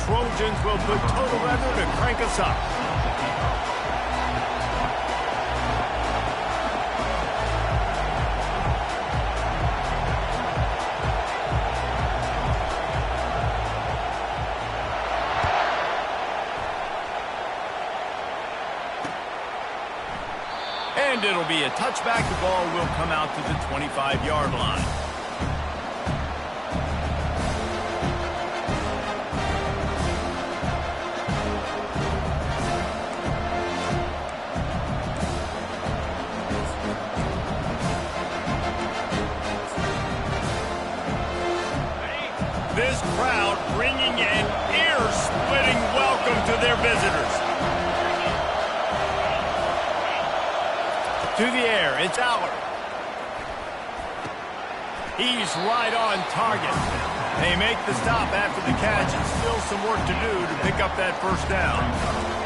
Trojans will put total weather to crank us up. And it'll be a touchback. The ball will come out to the 25-yard line. This crowd bringing an ear-splitting welcome to their visitors. To the air, it's Aller. He's right on target. They make the stop after the catch, and still some work to do to pick up that first down.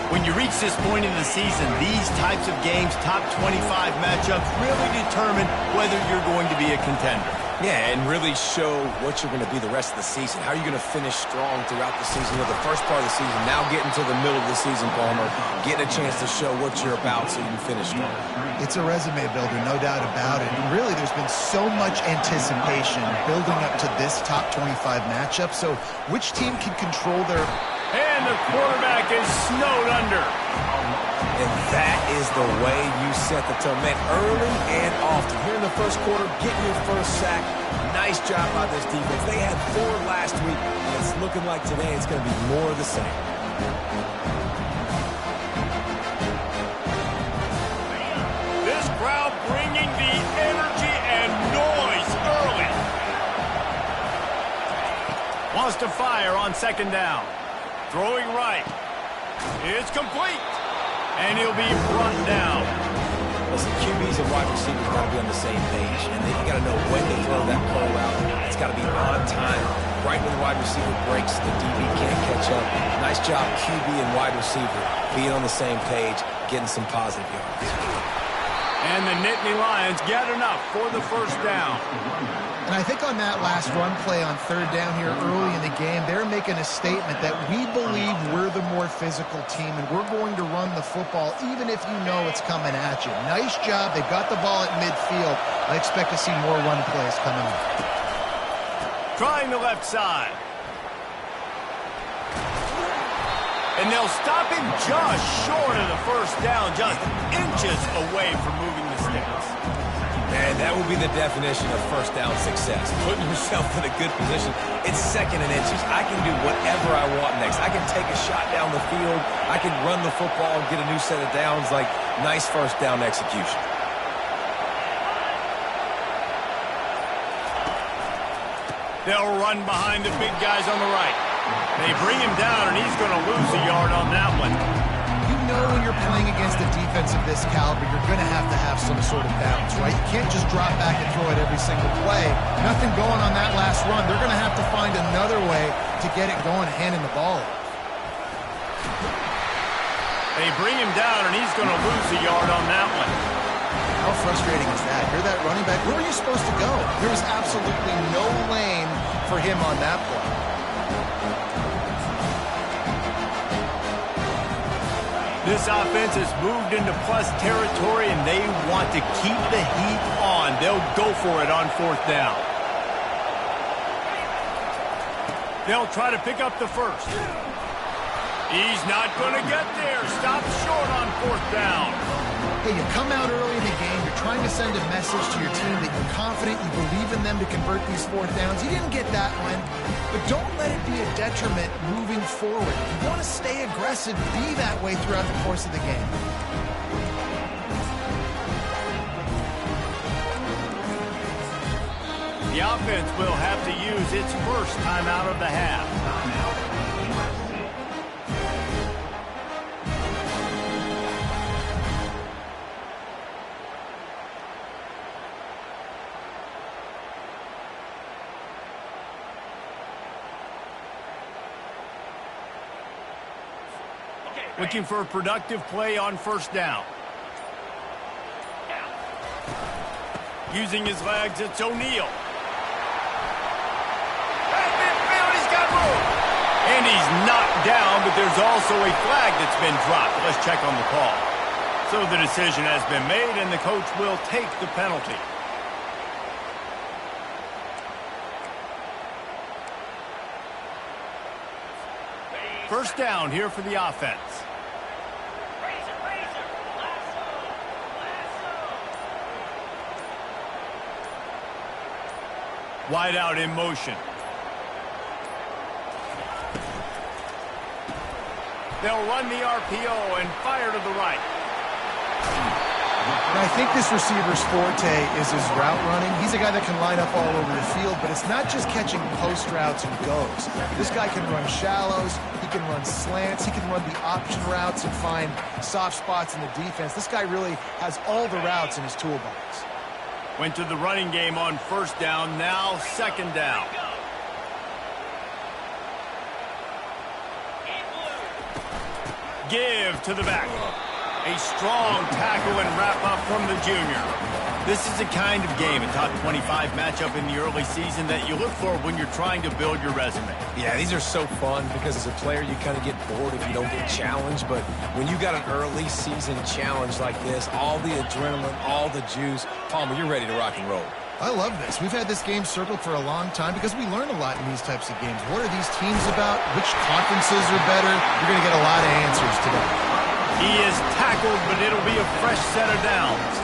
When you reach this point in the season, these types of games, top 25 matchups, really determine whether you're going to be a contender. Yeah, and really show what you're going to be the rest of the season. How are you going to finish strong throughout the season, or the first part of the season, now getting to the middle of the season, Palmer, getting a chance to show what you're about so you can finish strong. It's a resume builder, no doubt about it. And really, there's been so much anticipation building up to this top 25 matchup. So which team can control their... And the quarterback is snowed under. And that is the way you set the tone, man, early and often. Here in the first quarter, getting your first sack. Nice job by this defense. They had 4 last week, and it's looking like today it's going to be more of the same. This crowd bringing the energy and noise early. Wants to fire on second down. Throwing right. It's complete. And he'll be brought down. Listen, QBs and wide receivers got to be on the same page, and you got to know when to throw that ball out. It's got to be on time. Right when the wide receiver breaks, the DB can't catch up. Nice job, QB and wide receiver, being on the same page, getting some positive yards. And the Nittany Lions get enough for the first down. And I think on that last run play on third down here early in the game, they're making a statement that we believe we're the more physical team and we're going to run the football even if you know it's coming at you. Nice job. They've got the ball at midfield. I expect to see more run plays coming up. Trying the left side. And they'll stop him just short of the first down, just inches away from moving the sticks. And that will be the definition of first down success. Putting yourself in a good position. It's second and inches. I can do whatever I want next. I can take a shot down the field. I can run the football and get a new set of downs. Like, nice first down execution. They'll run behind the big guys on the right. They bring him down, and he's going to lose a yard on that one. You know when you're playing against a defense of this caliber, you're going to have some sort of balance, right? You can't just drop back and throw it every single play. Nothing going on that last run. They're going to have to find another way to get it going, handing the ball off. They bring him down, and he's going to lose a yard on that one. How frustrating is that? You're that running back. Where were you supposed to go? There was absolutely no lane for him on that play. This offense has moved into plus territory, and they want to keep the heat on. They'll go for it on fourth down. They'll try to pick up the first. He's not going to get there. Stop short on fourth down. Hey, you come out early in the game. You're trying to send a message to your team that you're confident, you believe in them to convert these fourth downs. You didn't get that one, but don't let it be a detriment moving forward. You want to stay aggressive, be that way throughout the course of the game. The offense will have to use its first timeout of the half. Looking for a productive play on first down. Using his legs, it's O'Neal. He's got room. And he's knocked down, but there's also a flag that's been dropped. Let's check on the call. So the decision has been made, and the coach will take the penalty. First down here for the offense. Wide out in motion. They'll run the RPO and fire to the right. And I think this receiver's forte is his route running. He's a guy that can line up all over the field, but it's not just catching post routes and goes. This guy can run shallows, he can run slants, he can run the option routes and find soft spots in the defense. This guy really has all the routes in his toolbox. Went to the running game on first down, now second down. Give to the back. A strong tackle and wrap-up from the junior. This is the kind of game, a top 25 matchup in the early season, that you look for when you're trying to build your resume. Yeah, these are so fun because as a player, you kind of get bored if you don't get challenged. But when you got an early season challenge like this, all the adrenaline, all the juice, Palmer, you're ready to rock and roll. I love this. We've had this game circled for a long time because we learn a lot in these types of games. What are these teams about? Which conferences are better? You're going to get a lot of answers today. He is tackled, but it'll be a fresh set of downs.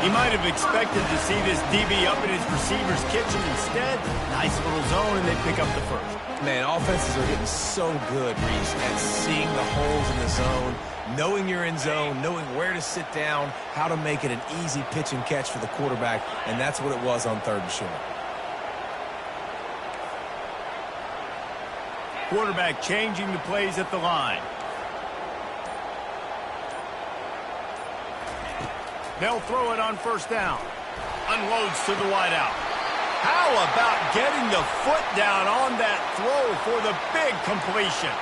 He might have expected to see this DB up in his receiver's kitchen. Instead, nice little zone, and they pick up the first. Man, offenses are getting so good, Reese, at seeing the holes in the zone, knowing you're in zone, knowing where to sit down, how to make it an easy pitch and catch for the quarterback, and that's what it was on third and short. Quarterback changing the plays at the line. They'll throw it on first down. Unloads to the wideout. How about getting the foot down on that throw for the big completion?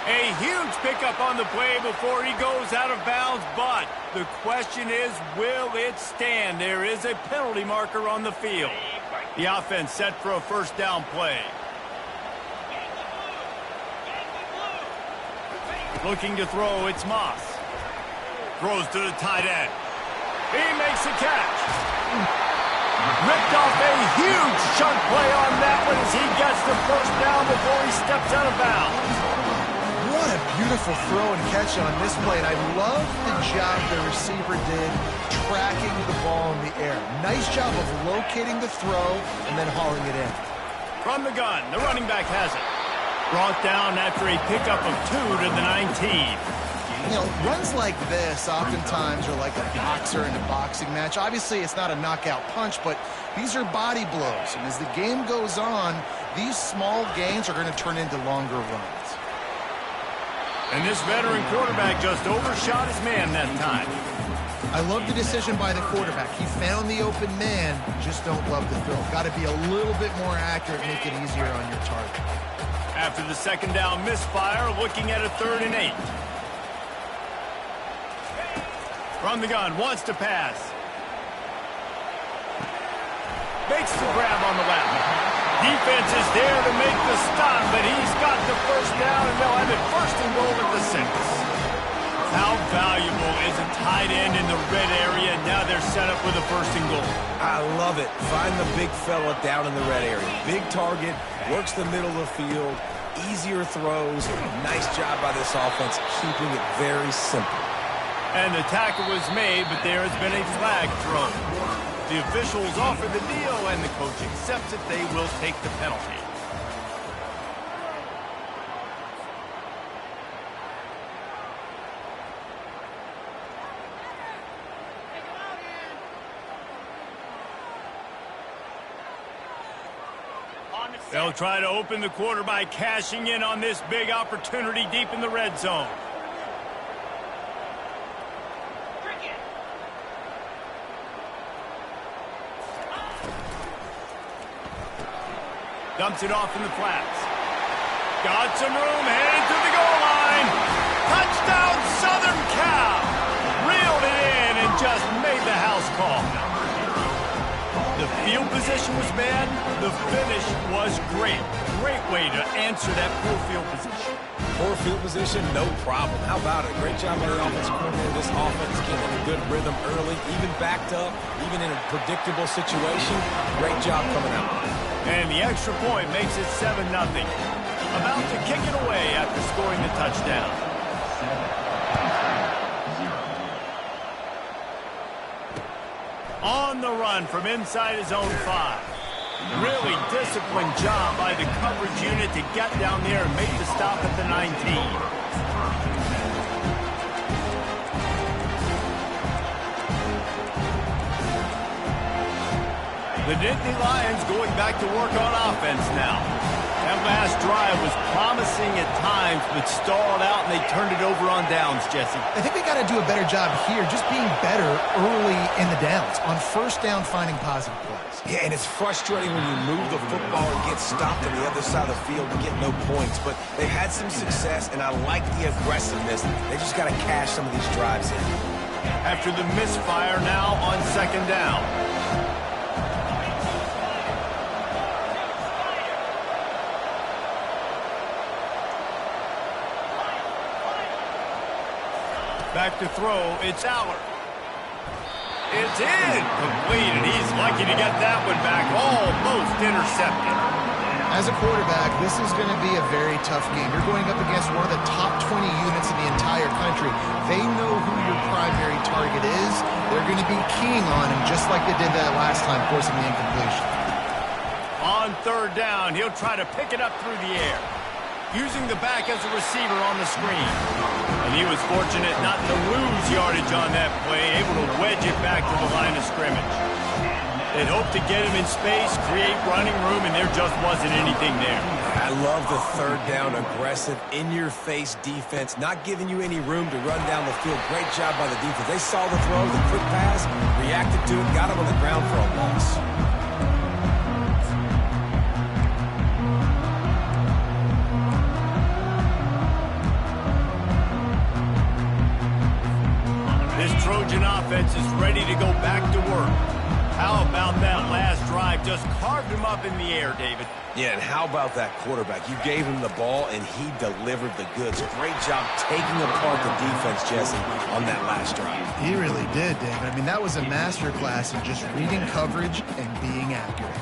A huge pickup on the play before he goes out of bounds, but the question is, will it stand? There is a penalty marker on the field. The offense set for a first down play. Looking to throw, it's Moss. Throws to the tight end. He makes a catch. Ripped off a huge chunk play on that one as he gets the first down before he steps out of bounds. What a beautiful throw and catch on this play. And I love the job the receiver did tracking the ball in the air. Nice job of locating the throw and then hauling it in. From the gun, the running back has it. Brought down after a pickup of 2 to the 19. You know, runs like this oftentimes are like a boxer in a boxing match. Obviously, it's not a knockout punch, but these are body blows. And as the game goes on, these small gains are going to turn into longer runs. And this veteran quarterback just overshot his man that time. I love the decision by the quarterback. He found the open man, just don't love the throw. Got to be a little bit more accurate, make it easier on your target. After the second down misfire, looking at a 3rd and 8. From the gun, wants to pass. Makes the grab on the left. Defense is there to make the stop, but he's got the first down, and they'll have it first and goal at the 6. How valuable is a tight end in the red area? Now they're set up with a first and goal. I love it. Find the big fella down in the red area. Big target, works the middle of the field, easier throws. Nice job by this offense, keeping it very simple. And the tackle was made, but there has been a flag thrown. The officials offer the deal, and the coach accepts it. They will take the penalty. They'll try to open the quarter by cashing in on this big opportunity deep in the red zone. Dumps it off in the flats. Got some room, headed to the goal line. Touchdown, Southern Cal. Reeled it in and just made the house call. The field position initiation was bad, the finish was great. Great way to answer that poor field position. Poor field position, no problem. How about it? Great job by the offensive coordinator. This offense getting in a good rhythm early, even backed up, even in a predictable situation. Great job coming out. And the extra point makes it 7-0. About to kick it away after scoring the touchdown. On the run from inside his own 5. Really disciplined job by the coverage unit to get down there and make the stop at the 19. The Nittany Lions going back to work on offense now. That last drive was promising at times, but stalled out, and they turned it over on downs, Jesse. I think they got to do a better job here, just being better early in the downs, on first down finding positive plays. Yeah, and it's frustrating when you move the football and get stopped on the other side of the field and get no points. But they've had some success, and I like the aggressiveness. They just got to cash some of these drives in. After the misfire now on second down. Back to throw, it's Aller. It's in, complete, and he's lucky to get that one back, almost intercepted. As a quarterback, this is going to be a very tough game. You're going up against one of the top 20 units in the entire country. They know who your primary target is. They're going to be keying on him, just like they did that last time, forcing the incompletion. On third down, he'll try to pick it up through the air, using the back as a receiver on the screen. And he was fortunate not to lose yardage on that play, able to wedge it back to the line of scrimmage. They'd hoped to get him in space, create running room, and there just wasn't anything there. I love the third down, aggressive, in-your-face defense, not giving you any room to run down the field. Great job by the defense. They saw the throw, the quick pass, reacted to it, got him on the ground for a loss. Trojan offense is ready to go back to work. How about that last drive? Just carved him up in the air, David. Yeah, and how about that quarterback? You gave him the ball, and he delivered the goods. Great job taking apart the defense, Jesse, on that last drive. He really did, David. I mean, that was a masterclass in just reading coverage and being accurate.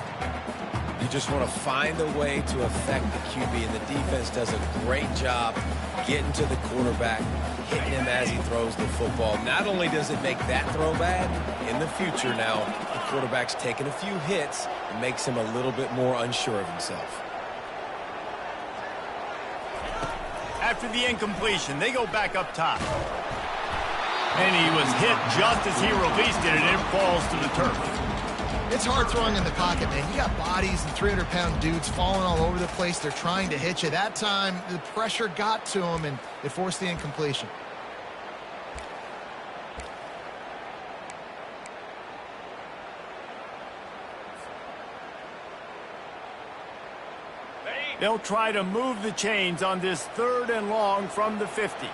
You just want to find a way to affect the QB, and the defense does a great job getting to the quarterback, hitting him as he throws the football. Not only does it make that throw bad, in the future now, the quarterback's taking a few hits and makes him a little bit more unsure of himself. After the incompletion, they go back up top. And he was hit just as he released it, and it falls to the turf. It's hard throwing in the pocket, man. You got bodies and 300-pound dudes falling all over the place. They're trying to hit you. That time, the pressure got to him, and it forced the incompletion. They'll try to move the chains on this third and long from the 50.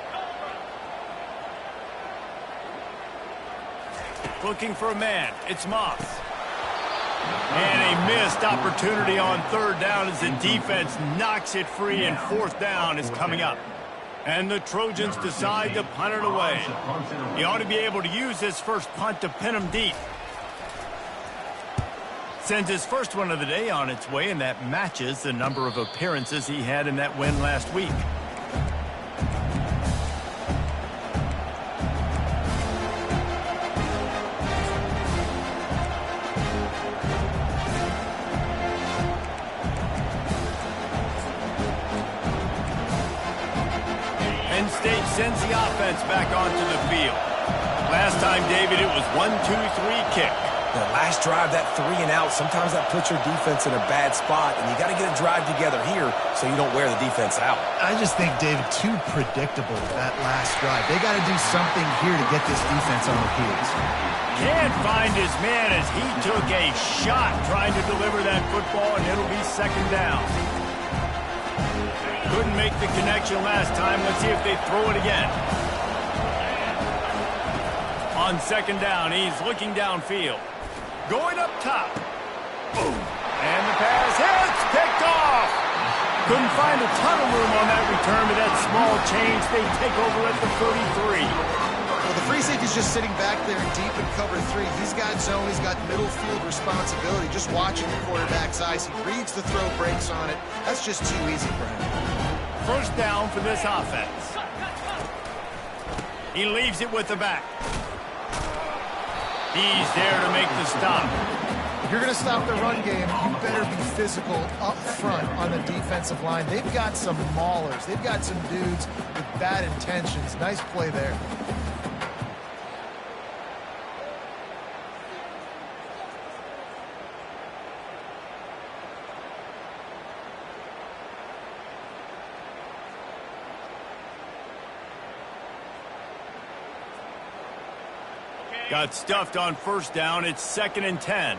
Looking for a man. It's Moss. And a missed opportunity on third down as the defense knocks it free, and fourth down is coming up. And the Trojans decide to punt it away. He ought to be able to use his first punt to pin him deep. Sends his first one of the day on its way, and that matches the number of appearances he had in that win last week. Penn State sends the offense back onto the field. Last time, David, it was 1-2-3 kick. The last drive, that 3 and out, sometimes that puts your defense in a bad spot, and you got to get a drive together here so you don't wear the defense out. I just think, David, too predictable, that last drive. They got to do something here to get this defense on their heels. Can't find his man as he took a shot trying to deliver that football, and it'll be second down. Couldn't make the connection last time. Let's see if they throw it again. On second down, he's looking downfield. Going up top. And the pass hits, picked off. Couldn't find a ton of room on that return, but that small change, they take over at the 33. Well, the free safety's just sitting back there deep in cover 3. He's got zone, he's got middle field responsibility. Just watching the quarterback's eyes. He reads the throw, breaks on it. That's just too easy for him. First down for this offense. He leaves it with the back. He's there to make the stop. If you're going to stop the run game, you better be physical up front on the defensive line. They've got some maulers. They've got some dudes with bad intentions. Nice play there. Got stuffed on first down. It's 2nd and 10.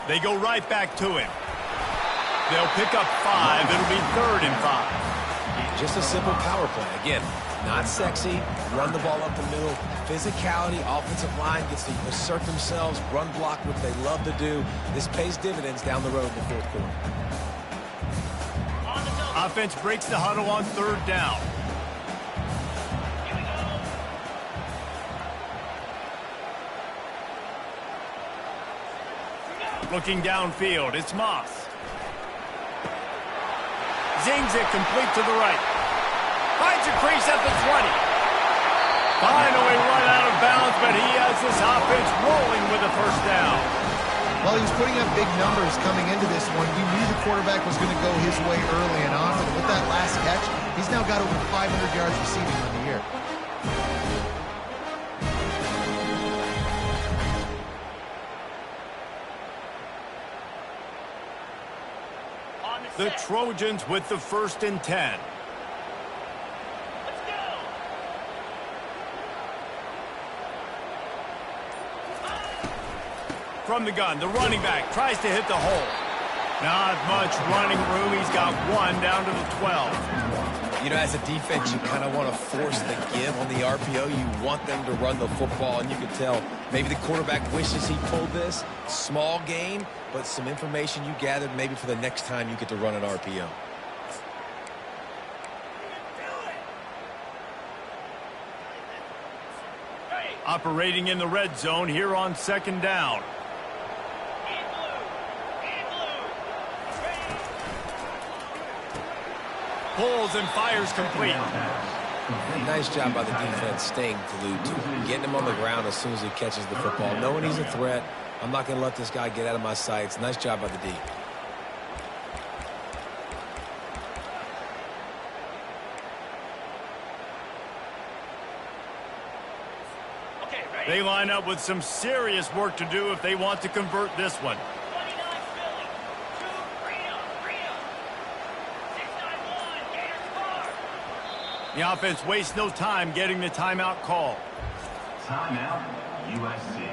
They go right back to him. They'll pick up 5. It'll be 3rd and 5. Just a simple power play. Again, not sexy. Run the ball up the middle. Physicality, offensive line gets to assert themselves, run block, which they love to do. This pays dividends down the road in the 4th quarter. Offense breaks the huddle on 3rd down. Looking downfield, it's Moss. Zings it complete to the right. Finds a crease at the 20. Finally run out of bounds, but he has this offense rolling with a first down. Well, he was putting up big numbers coming into this one. We knew the quarterback was going to go his way early and often. With that last catch, he's now got over 500 yards receiving on the year. The Trojans with the 1st and 10. From the gun, the running back tries to hit the hole. Not much running room. He's got 1 down to the 12. You know, as a defense, you kind of want to force the give on the RPO. You want them to run the football, and you can tell maybe the quarterback wishes he pulled this. Small gain, but some information you gathered maybe for the next time you get to run an RPO. Operating in the red zone here on 2nd down. Pulls and fires complete. Nice job by the defense staying glued to him, getting him on the ground as soon as he catches the football. Knowing he's a threat, I'm not going to let this guy get out of my sights. Nice job by the D. They line up with some serious work to do if they want to convert this one. The offense wastes no time getting the timeout call. Timeout, USC.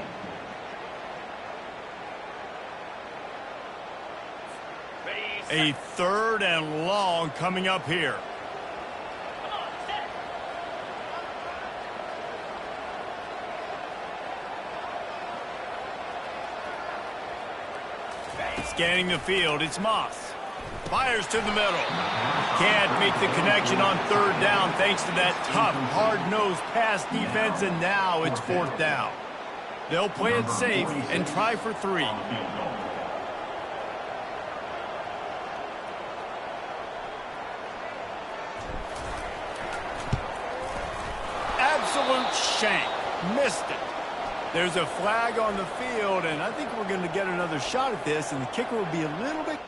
A 3rd and long coming up here. Scanning the field, it's Moss. Fires to the middle. Can't make the connection on 3rd down thanks to that tough, hard-nosed pass defense, and now it's 4th down. They'll play it safe and try for 3. Absolute shank. Missed it. There's a flag on the field, and I think we're going to get another shot at this, and the kicker will be a little bit...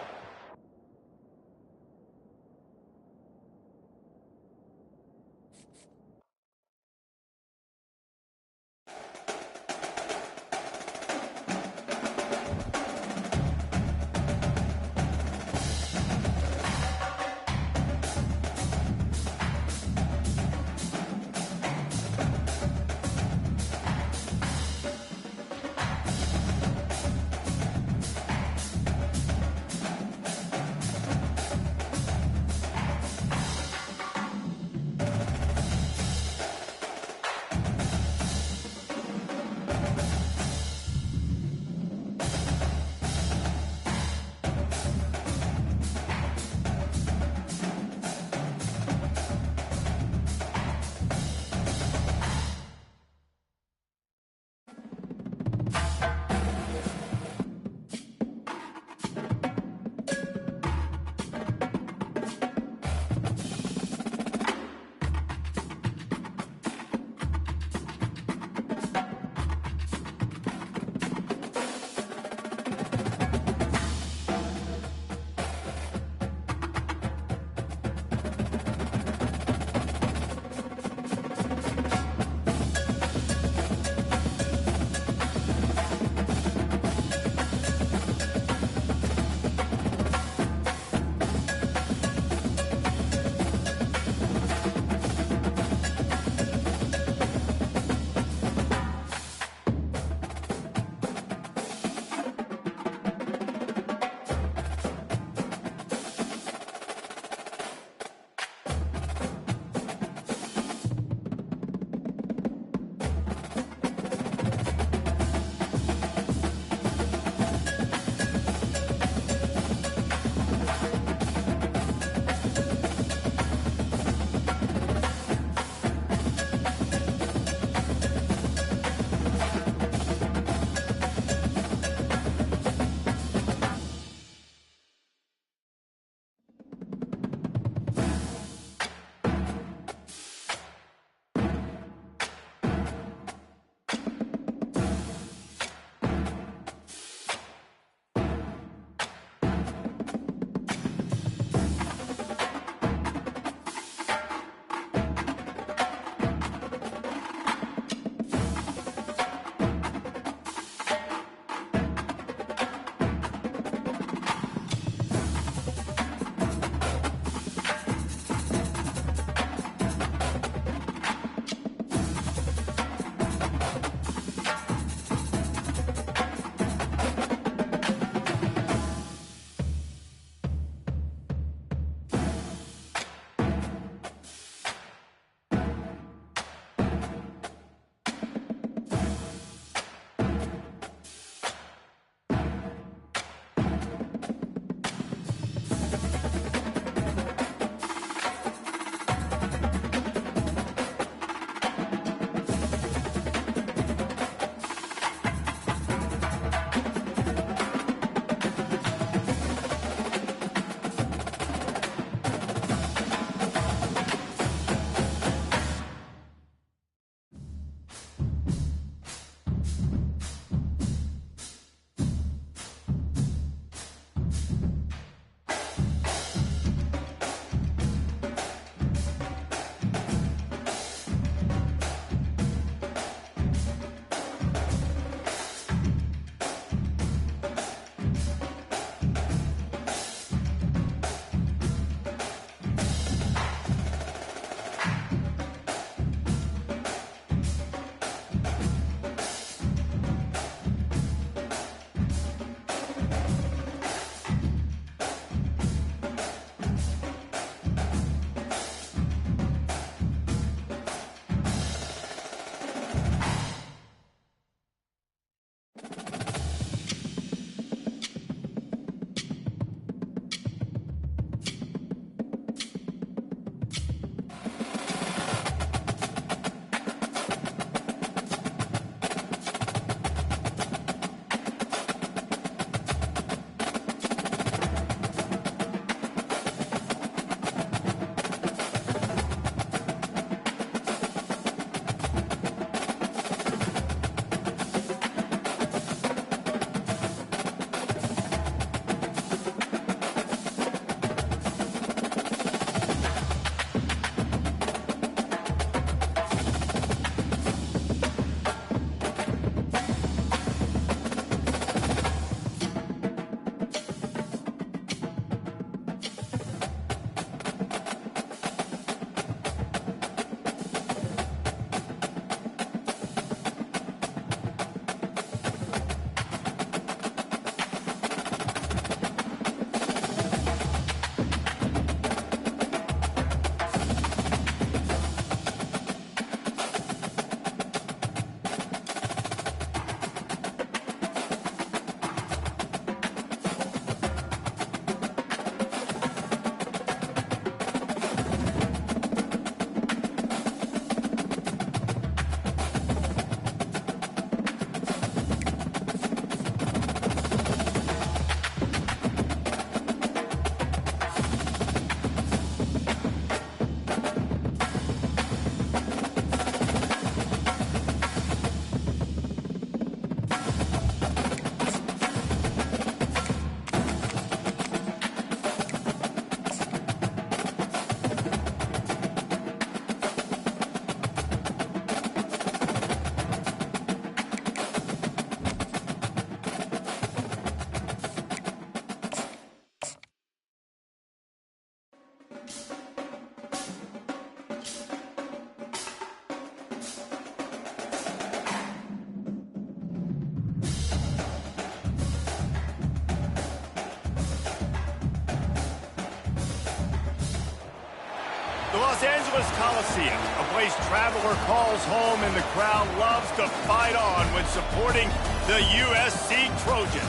Los Angeles Coliseum, a place traveler calls home and the crowd loves to fight on when supporting the USC Trojans.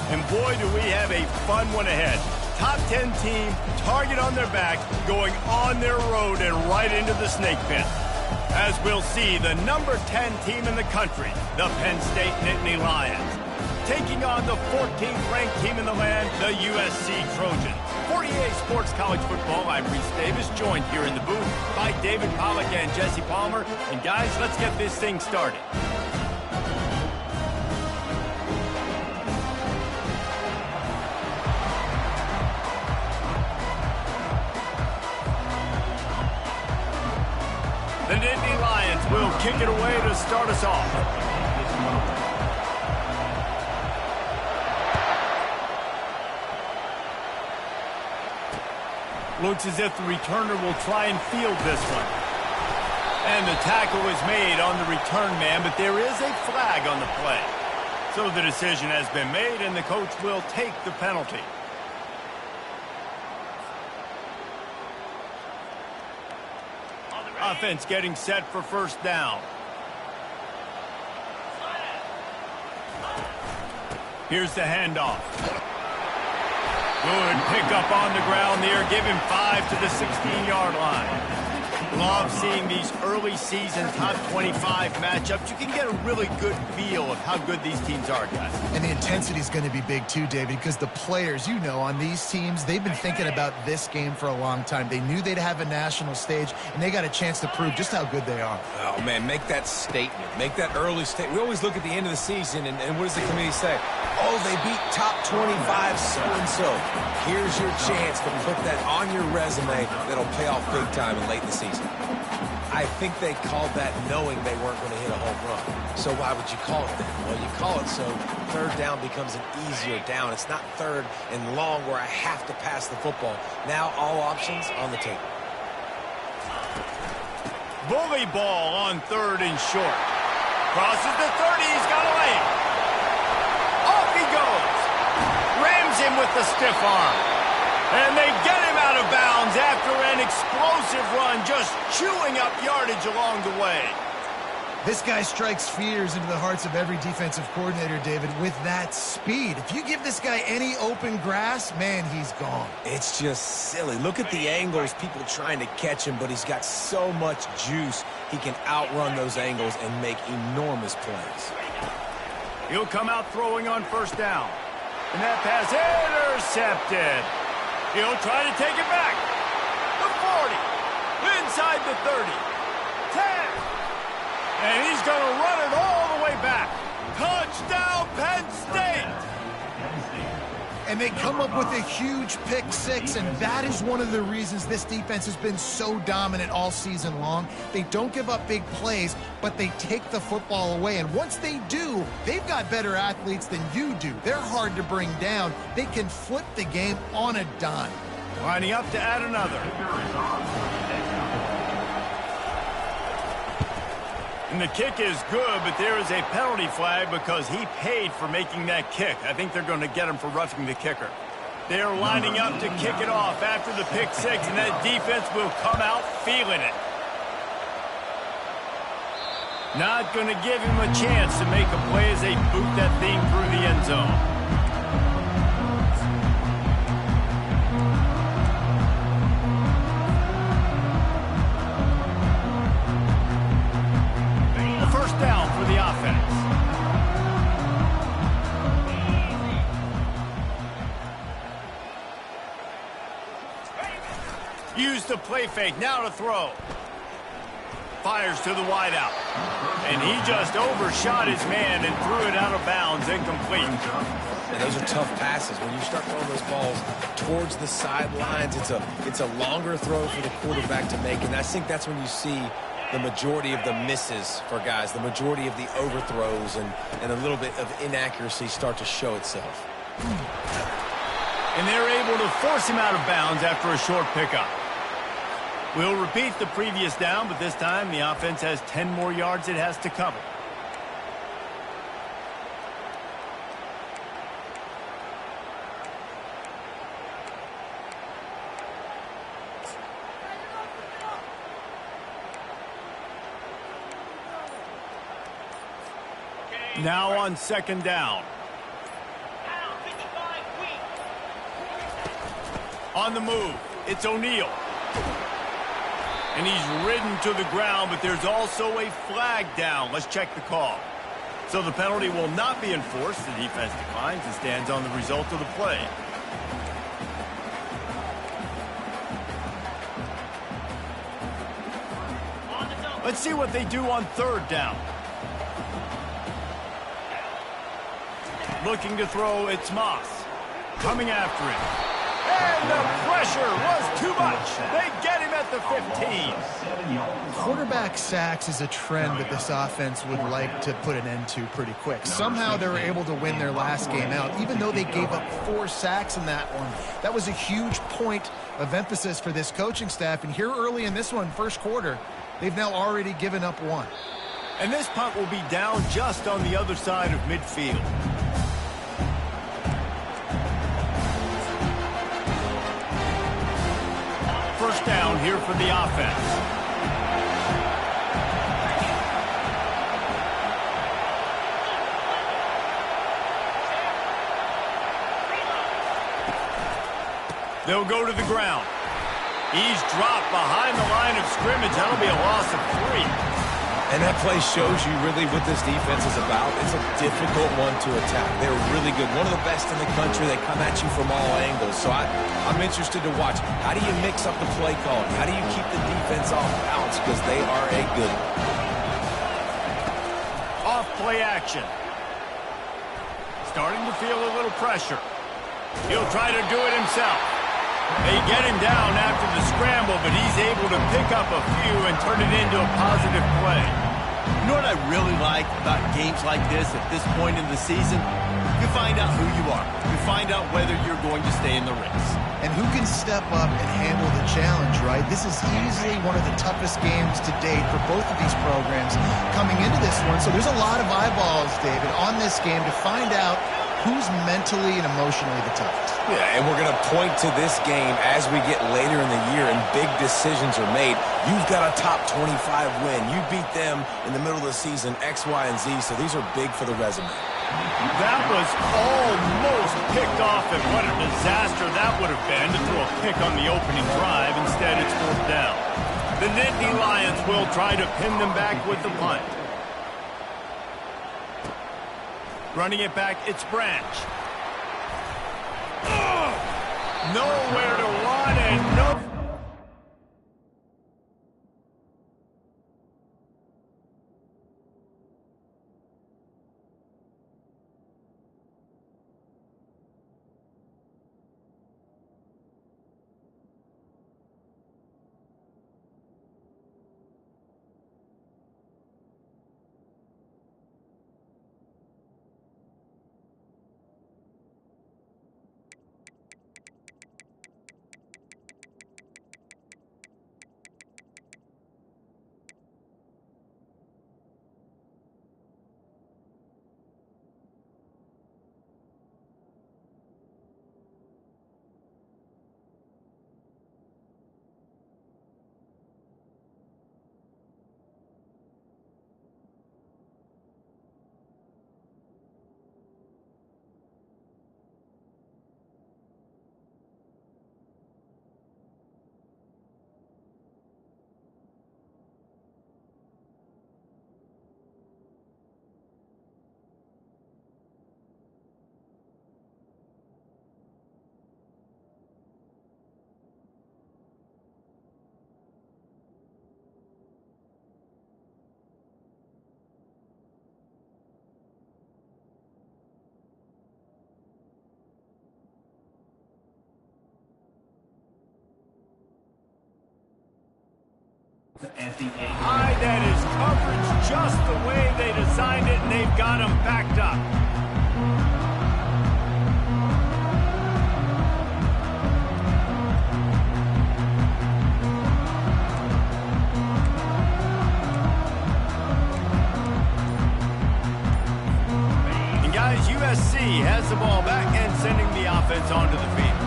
And boy, do we have a fun one ahead. Top 10 team, target on their back, going on their road and right into the snake pit. As we'll see, the number 10 team in the country, the Penn State Nittany Lions, taking on the 14th ranked team in the land, the USC Trojans. For EA Sports College Football, I'm Reese Davis, joined here in the booth by David Pollack and Jesse Palmer. And guys, let's get this thing started. The Nittany Lions will kick it away to start us off. Looks as if the returner will try and field this one. And the tackle is made on the return man, but there is a flag on the play. So the decision has been made, and the coach will take the penalty. Offense getting set for first down. Here's the handoff. Good pickup on the ground there. Give him 5 to the 16-yard line. Love seeing these early season top 25 matchups. You can get a really good feel of how good these teams are, guys. And the intensity is going to be big too, David, because the players, you know, on these teams, they've been thinking about this game for a long time. They knew they'd have a national stage, and they got a chance to prove just how good they are. Oh, man, make that statement. Make that early statement. We always look at the end of the season, and what does the committee say? Oh, they beat top 25 so-and-so. Here's your chance to put that on your resume that'll pay off big time in late in the season. I think they called that knowing they weren't going to hit a home run. So why would you call it that? Well, you call it so third down becomes an easier down. It's not third and long where I have to pass the football. Now all options on the table. Bully ball on third and short. Crosses the 30. He's got a lane. Off he goes. Rams him with the stiff arm. And they get him out of bounds after an explosive run, just chewing up yardage along the way. This guy strikes fears into the hearts of every defensive coordinator, David, with that speed. If you give this guy any open grass, man, he's gone. It's just silly. Look at the angles, people trying to catch him, but he's got so much juice. He can outrun those angles and make enormous plays. He'll come out throwing on first down. And that pass intercepted. He'll try to take it back. The 40. Inside the 30. 10. And he's going to run it all the way back. Touchdown, Penn State! And they come up with a huge pick six, and that is one of the reasons this defense has been so dominant all season long. They don't give up big plays, but they take the football away. And once they do, they've got better athletes than you do. They're hard to bring down. They can flip the game on a dime. Lining up to add another. And the kick is good, but there is a penalty flag because he paid for making that kick. I think they're going to get him for roughing the kicker. They're lining up to kick it off after the pick six, and that defense will come out feeling it. Not going to give him a chance to make a play as they boot that thing through the end zone. First down for the offense. Use the play fake, now to throw. Fires to the wideout. And he just overshot his man and threw it out of bounds, incomplete. And those are tough passes. When you start throwing those balls towards the sidelines, it's a longer throw for the quarterback to make. And I think that's when you see the majority of the misses for guys, the majority of the overthrows and a little bit of inaccuracy start to show itself. And they're able to force him out of bounds after a short pickup. We'll repeat the previous down, but this time the offense has 10 more yards it has to cover. Now on second down. On the move, it's O'Neal. And he's ridden to the ground, but there's also a flag down. Let's check the call. So the penalty will not be enforced. The defense declines and stands on the result of the play. Let's see what they do on third down. Looking to throw, it's Moss. Coming after him. And the pressure was too much. They get him at the 15. Quarterback sacks is a trend that this offense would like to put an end to pretty quick. Somehow they were able to win their last game out, even though they gave up 4 sacks in that one. That was a huge point of emphasis for this coaching staff. And here early in this one, first quarter, they've now already given up 1. And this punt will be down just on the other side of midfield. First down here for the offense. They'll go to the ground. He's dropped behind the line of scrimmage. That'll be a loss of 3. And that play shows you really what this defense is about. It's a difficult one to attack. They're really good. One of the best in the country. They come at you from all angles. So I'm interested to watch. How do you mix up the play calling? How do you keep the defense off balance? Because they are a good one. Off play action. Starting to feel a little pressure. He'll try to do it himself. They get him down after the scramble, but he's able to pick up a few and turn it into a positive play. You know what I really like about games like this at this point in the season? You find out who you are. You find out whether you're going to stay in the race. And who can step up and handle the challenge, right? This is easily one of the toughest games to date for both of these programs coming into this one. So there's a lot of eyeballs, David, on this game to find out who's mentally and emotionally the toughest. Yeah, and we're going to point to this game as we get later in the year and big decisions are made. You've got a top 25 win. You beat them in the middle of the season, X, Y, and Z, so these are big for the resume. That was almost picked off, and what a disaster that would have been to throw a pick on the opening drive. Instead, it's fourth down. The Nittany Lions will try to pin them back with the punt. Running it back, it's Branch. Nowhere to run and no... High, that is coverage just the way they designed it, and they've got them backed up. And guys, USC has the ball back and sending the offense onto the field.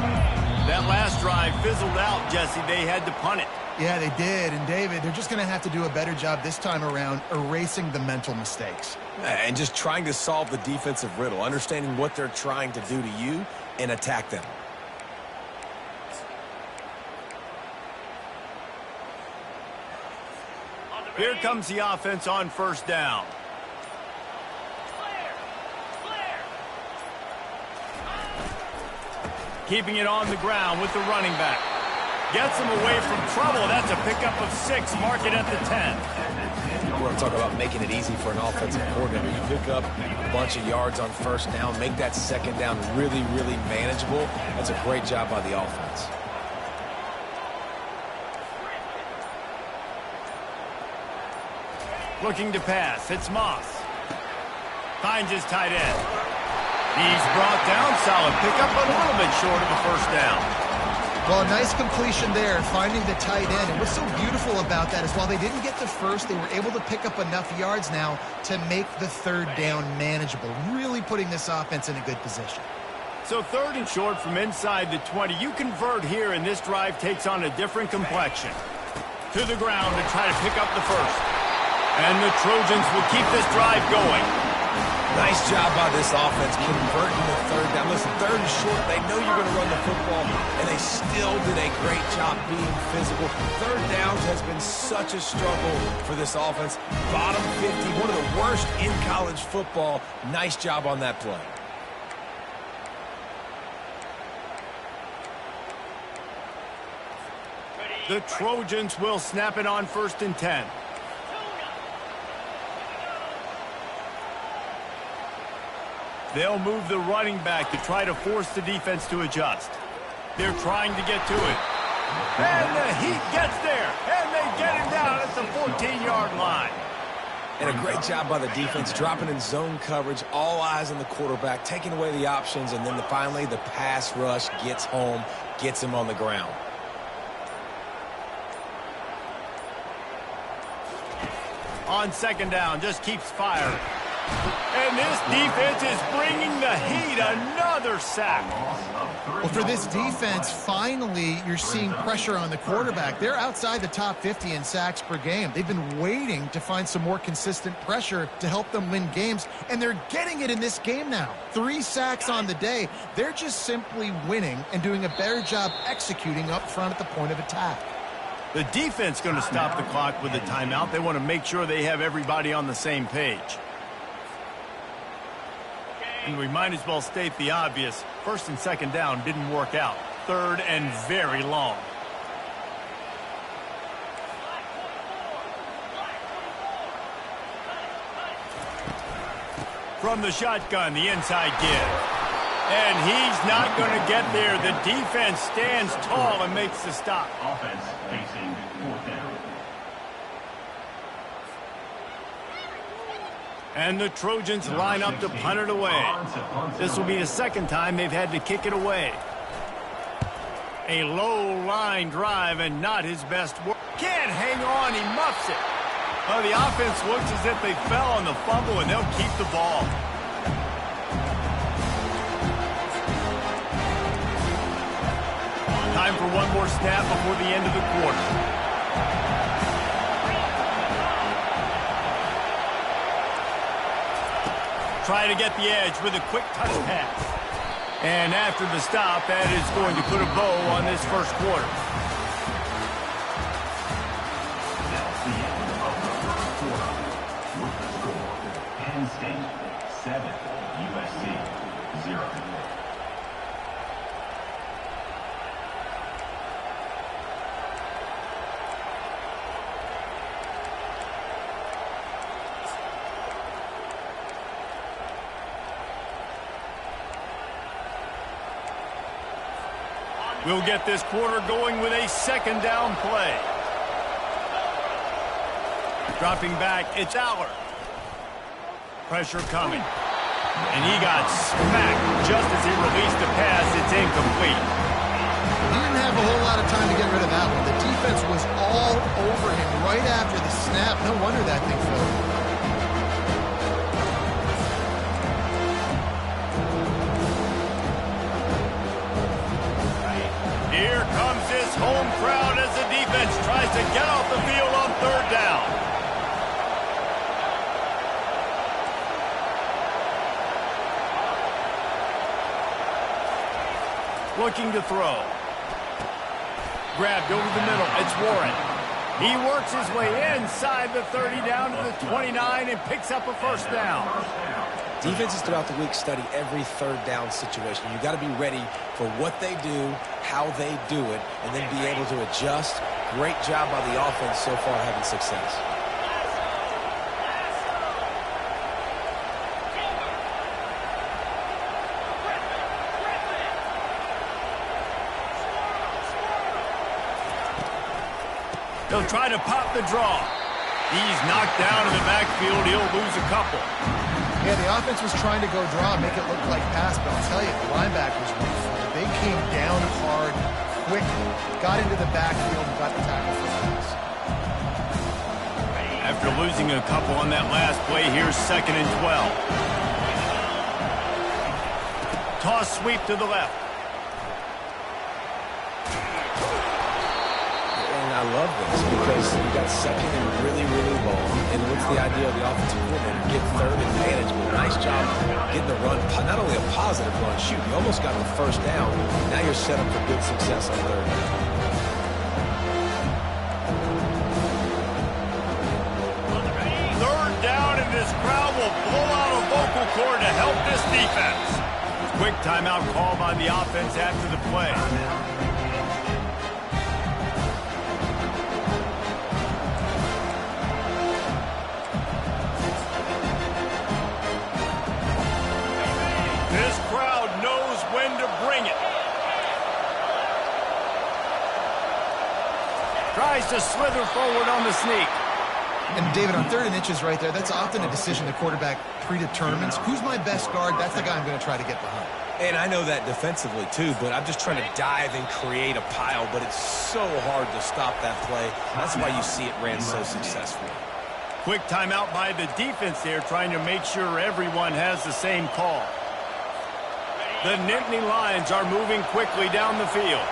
That last drive fizzled out, Jesse. They had to punt it. Yeah, they did. And, David, they're just going to have to do a better job this time around erasing the mental mistakes. And just trying to solve the defensive riddle, understanding what they're trying to do to you and attack them. Here comes the offense on first down. Keeping it on the ground with the running back. Gets him away from trouble. That's a pickup of 6. Mark it at the 10. You want to talk about making it easy for an offensive coordinator. You pick up a bunch of yards on first down, make that second down really, really manageable. That's a great job by the offense. Looking to pass. It's Moss. Finds his tight end. He's brought down. Solid pickup, but a little bit short of the first down. Well, a nice completion there, finding the tight end. And what's so beautiful about that is while they didn't get the first, they were able to pick up enough yards now to make the third down manageable, really putting this offense in a good position. So 3rd and short from inside the 20. You convert here, and this drive takes on a different complexion. To the ground to try to pick up the first. And the Trojans will keep this drive going. Nice job by this offense converting the third down. Listen, 3rd and short, they know you're going to run the football, and they still did a great job being physical. 3rd downs has been such a struggle for this offense. Bottom 50, one of the worst in college football. Nice job on that play. The Trojans will snap it on 1st and 10. They'll move the running back to try to force the defense to adjust. They're trying to get to it. And the Heat gets there. And they get him down at the 14-yard line. And a great job by the defense, dropping in zone coverage, all eyes on the quarterback, taking away the options, and then finally the pass rush gets home, gets him on the ground. On 2nd down, just keeps firing. And this defense is bringing the Heat another sack. Well, for this defense, finally, you're seeing pressure on the quarterback. They're outside the top 50 in sacks per game. They've been waiting to find some more consistent pressure to help them win games, and they're getting it in this game now. 3 sacks on the day. They're just simply winning and doing a better job executing up front at the point of attack. The defense going to stop the clock with a timeout. They want to make sure they have everybody on the same page. And we might as well state the obvious. 1st and 2nd down didn't work out. 3rd and very long. From the shotgun, the inside give. And he's not going to get there. The defense stands tall and makes the stop. Offense facing 4th down. And the Trojans line up to punt it away. This will be the 2nd time they've had to kick it away. A low line drive and not his best work. Can't hang on, he muffs it. Well, the offense looks as if they fell on the fumble, and they'll keep the ball. Time for one more snap before the end of the quarter. Try to get the edge with a quick touch pass. And after the stop, that is going to put a bow on this first quarter. That's the end of the first quarter. With the score, Penn State 7, USC 0. We'll get this quarter going with a 2nd down play. Dropping back, it's Aller. Pressure coming. And he got smacked just as he released the pass. It's incomplete. He didn't have a whole lot of time to get rid of that one. The defense was all over him right after the snap. No wonder that thing fell. Here comes his home crowd as the defense tries Looking to throw. Grabbed over the middle. It's Warren. He works his way inside the 30 down to the 29 and picks up a first down. Defenses throughout the week study every third down situation. You got to be ready for what they do, how they do it, and then be able to adjust. Great job by the offense so far having success. He'll try to pop the draw. He's knocked down in the backfield. He'll lose a couple. Yeah, the offense was trying to go draw, make it look like pass, but I'll tell you, the linebackers were full. They came down hard, quickly, got into the backfield, and got the tackle for loss. After losing a couple on that last play, here's 2nd and 12. Toss sweep to the left. I love this because you got 2nd and really, really long. And what's the idea of the offensive coordinator? Get 3rd and manageable. Nice job getting the run. Not only a positive run, shoot, you almost got the first down. Now you're set up for good success on 3rd down. Third down, and this crowd will blow out a vocal cord to help this defense. Quick timeout call by the offense after the play. This crowd knows when to bring it. Tries to slither forward on the sneak. And David, on 3rd and inches right there, that's often a decision the quarterback predetermines. Who's my best guard? That's the guy I'm going to try to get behind. And I know that defensively, too, but I'm just trying to dive and create a pile, but it's so hard to stop that play. That's why you see it ran so successfully. Quick timeout by the defense there, trying to make sure everyone has the same call. The Nittany Lions are moving quickly down the field.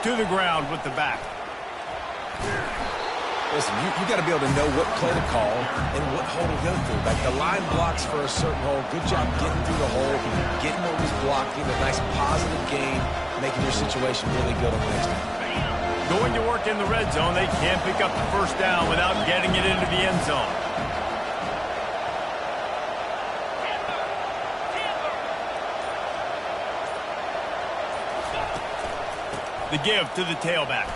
To the ground with the back. Listen, you got to be able to know what play to call and what hole to go through. Like the line blocks for a certain hole. Good job getting through the hole, getting what was blocked, getting a nice positive gain, making your situation really good on the next one. Going to work in the red zone, they can't pick up the first down without getting it into the end zone. The give to the tailback.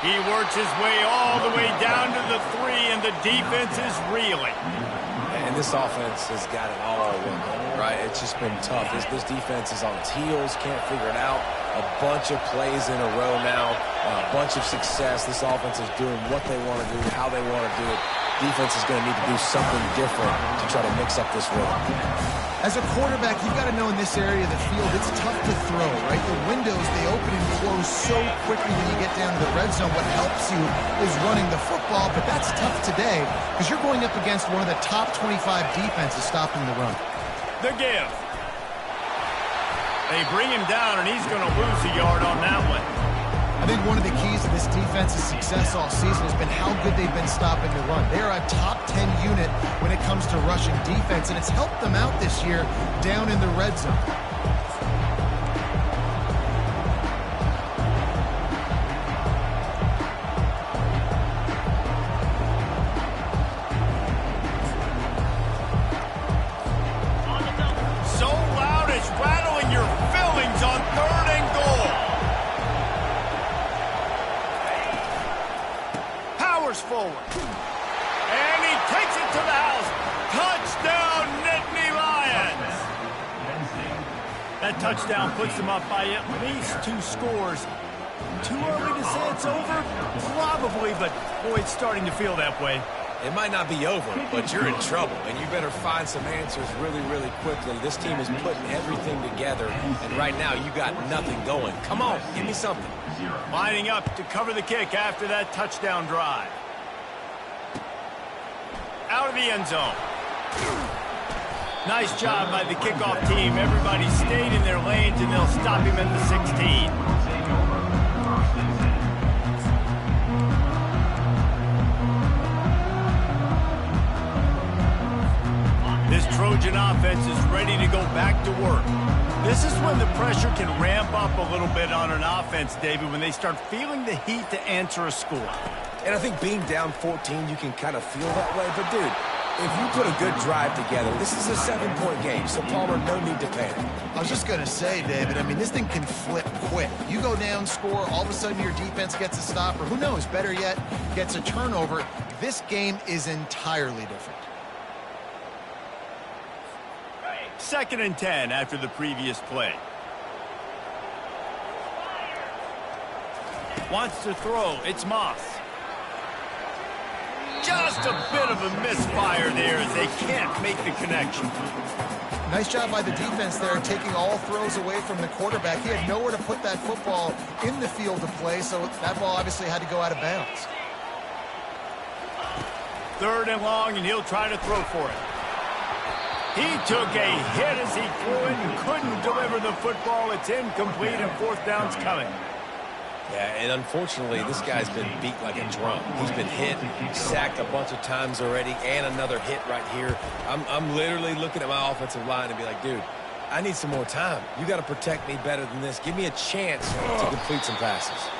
He works his way all the way down to the 3, and the defense is reeling. And this offense has got it all working, right? It's just been tough. This defense is on its heels, can't figure it out. A bunch of plays in a row now, a bunch of success. This offense is doing what they want to do, how they want to do it. Defense is going to need to do something different to try to mix up this rhythm. As a quarterback, you've got to know in this area of the field, it's tough to throw, right? The windows, they open and close so quickly when you get down to the red zone. What helps you is running the football, but that's tough today because you're going up against one of the top 25 defenses stopping the run. The give. They bring him down, and he's going to lose a yard on that one. I think one of the keys to this defense's success all season has been how good they've been stopping the run. They are a top 10 unit when it comes to rushing defense, and it's helped them out this year down in the red zone. So loud it's rattling your fillings on 3rd and goal. Forward. And he takes it to the house. Touchdown, Nittany Lions. That touchdown puts them up by at least 2 scores. Too early to say it's over? Probably, but boy, it's starting to feel that way. It might not be over, but you're in trouble, and you better find some answers really, really quickly. This team is putting everything together, and right now you got nothing going. Come on, give me something. Lining up to cover the kick after that touchdown drive. Out of the end zone. Nice job by the kickoff team. Everybody stayed in their lanes, and they'll stop him at the 16. intelligent offense is ready to go back to work. This is when the pressure can ramp up a little bit on an offense, David, when they start feeling the heat to answer a score. And I think being down 14, you can kind of feel that way. But, dude, if you put a good drive together, this is a 7-point game, so Palmer, no need to panic. I was just going to say, David, I mean, this thing can flip quick. You go down, score, all of a sudden your defense gets a stop, or who knows, better yet, gets a turnover. This game is entirely different. 2nd and 10 after the previous play. Wants to throw. It's Moss. Just a bit of a misfire there as they can't make the connection. Nice job by the defense there, taking all throws away from the quarterback. He had nowhere to put that football in the field to play, so that ball obviously had to go out of bounds. 3rd and long, and he'll try to throw for it. He took a hit as he threw it and couldn't deliver the football. It's incomplete, and 4th down's coming. Yeah, and unfortunately, this guy's been beat like a drum. He's been hit, sacked a bunch of times already, and another hit right here. I'm literally looking at my offensive line and be like, dude, I need some more time. You got to protect me better than this. Give me a chance to complete some passes.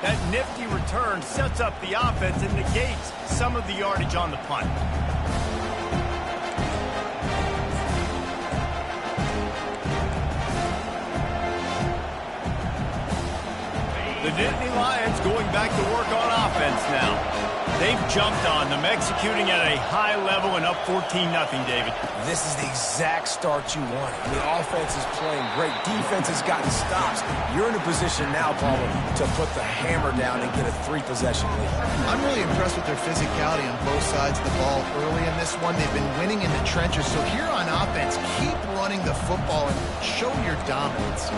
That nifty return sets up the offense and negates some of the yardage on the punt. The Nittany Lions going back to work on offense now. They've jumped on them, executing at a high level and up 14-0, David. This is the exact start you want. The offense is playing great. Defense has gotten stops. You're in a position now, Palmer, to put the hammer down and get a 3-possession lead. I'm really impressed with their physicality on both sides of the ball early in this one. They've been winning in the trenches. So here on offense, keep running the football and show your dominance.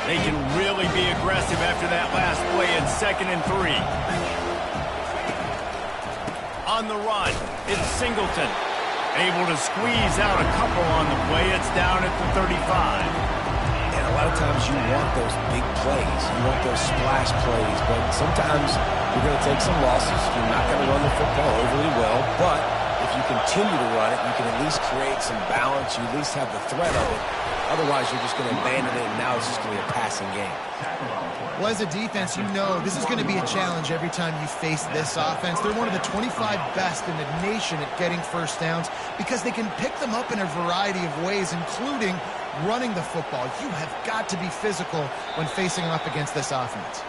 They can really be aggressive after that last play in 2nd and 3. On the run, it's Singleton. Able to squeeze out a couple on the play. It's down at the 35. And a lot of times you want those big plays. You want those splash plays. But sometimes you're going to take some losses. You're not going to run the football overly well. But if you continue to run it, you can at least create some balance. You at least have the threat of it. Otherwise, you're just going to abandon it, and now it's just going to be a passing game. Well, as a defense, you know this is going to be a challenge every time you face this offense. They're one of the 25 best in the nation at getting first downs because they can pick them up in a variety of ways, including running the football. You have got to be physical when facing up against this offense.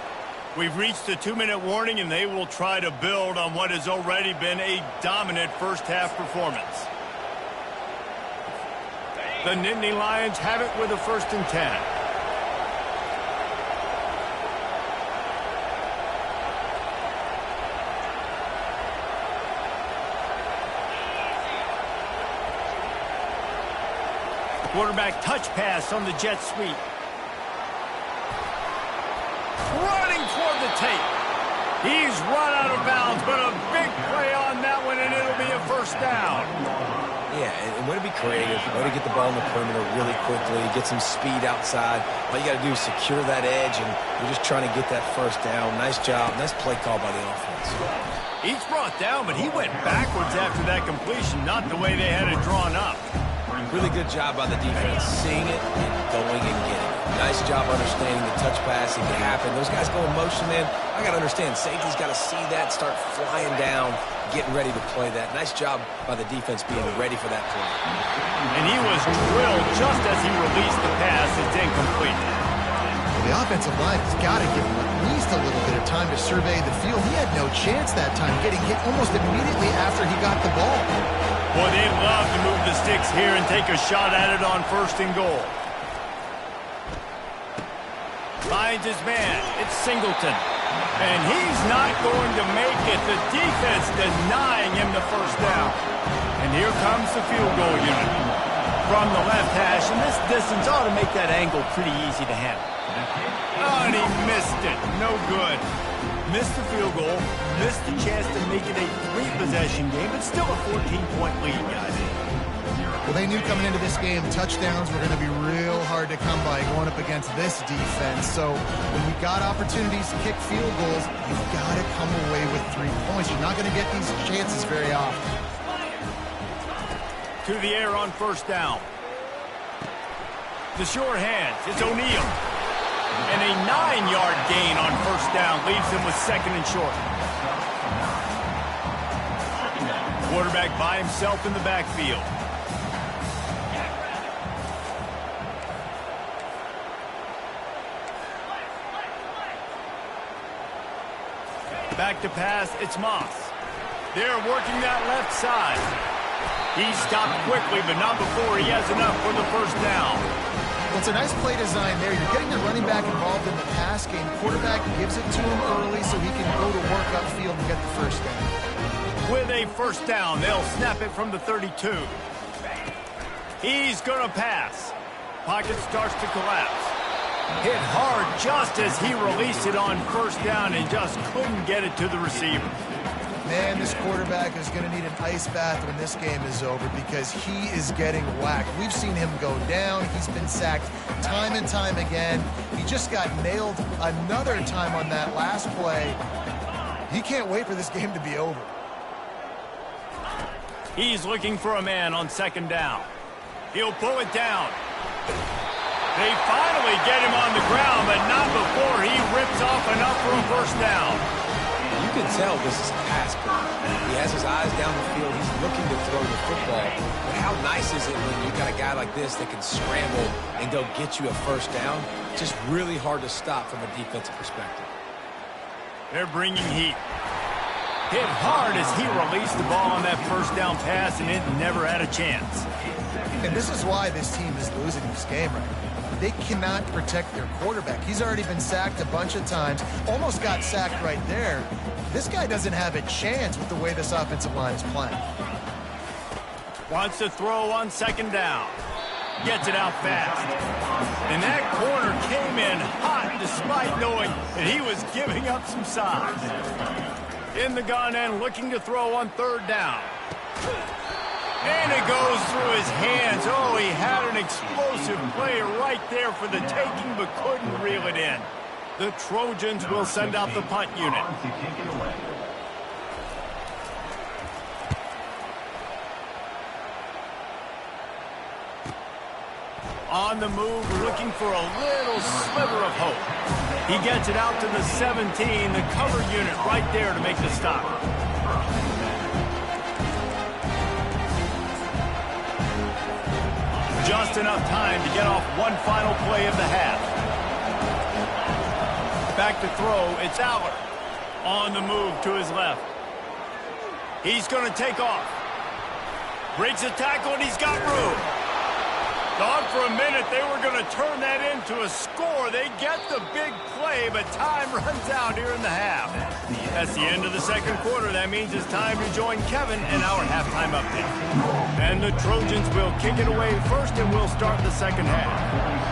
We've reached the 2-minute warning, and they will try to build on what has already been a dominant first-half performance. The Nittany Lions have it with a 1st and 10. Quarterback touch pass on the jet sweep. Running toward the tape. He's run out of bounds, but a big play on that one, and it'll be a 1st down. Yeah, and way to be creative, way to get the ball in the perimeter really quickly, get some speed outside. All you got to do is secure that edge, and you're just trying to get that 1st down. Nice job. Nice play call by the offense. He's brought down, but he went backwards after that completion, not the way they had it drawn up. Really good job by the defense, seeing it and going and getting it. Nice job understanding the touch pass. It can happen. Those guys go in motion, man. I got to understand, safety's got to see that, start flying down, getting ready to play that. Nice job by the defense being ready for that play. And he was drilled just as he released the pass. It's incomplete. Well, the offensive line has got to give him at least a little bit of time to survey the field. He had no chance that time, getting hit almost immediately after he got the ball. Boy, they'd love to move the sticks here and take a shot at it on 1st and goal. Finds his man. It's Singleton. And he's not going to make it. The defense denying him the 1st down. And here comes the field goal unit from the left hash. And this distance ought to make that angle pretty easy to handle. Oh, and he missed it. No good. Missed the field goal. Missed the chance to make it a 3-possession game. But still a 14-point lead, guys. Well, they knew coming into this game touchdowns were going to be real hard to come by going up against this defense. So when you got opportunities to kick field goals, you've got to come away with 3 points. You're not going to get these chances very often. to the air on first down. The short hands, it's O'Neal. And a 9-yard gain on first down leaves him with second and short. Quarterback by himself in the backfield. Back to pass, it's Moss. They're working that left side. He stopped quickly, but not before he has enough for the first down. Well, it's a nice play design there. You're getting the running back involved in the pass game. Quarterback gives it to him early so he can go to work upfield and get the first down. With a first down, they'll snap it from the 32. He's going to pass. Pocket starts to collapse. Hit hard just as he released it on first down and just couldn't get it to the receiver. Man, this quarterback is going to need an ice bath when this game is over because he is getting whacked. We've seen him go down. He's been sacked time and time again. He just got nailed another time on that last play. He can't wait for this game to be over. He's looking for a man on second down. He'll pull it down. They finally get him on the ground, but not before he rips off enough for a first down. You can tell this is a pass play. He has his eyes down the field. He's looking to throw the football. But how nice is it when you got a guy like this that can scramble and go get you a first down? Just really hard to stop from a defensive perspective. They're bringing heat. Hit hard as he released the ball on that first down pass, and it never had a chance. And this is why this team is losing this game right now. They cannot protect their quarterback. He's already been sacked a bunch of times. Almost got sacked right there. This guy doesn't have a chance with the way this offensive line is playing. Wants to throw on second down. Gets it out fast. And that corner came in hot despite knowing that he was giving up some size. In the gun and looking to throw on third down. And it goes through his hands. Oh, he had an explosive play right there for the taking, but couldn't reel it in. The Trojans will send out the punt unit. On the move, looking for a little sliver of hope. He gets it out to the 17, the cover unit right there to make the stop. Just enough time to get off one final play of the half. Back to throw, it's Aller. On the move to his left. He's going to take off. Breaks a tackle and he's got room. Thought for a minute they were going to turn that into a score. They get the big play, but time runs out here in the half. That's the end of the second quarter. That means it's time to join Kevin in our halftime update. And the Trojans will kick it away first, and we'll start the second half.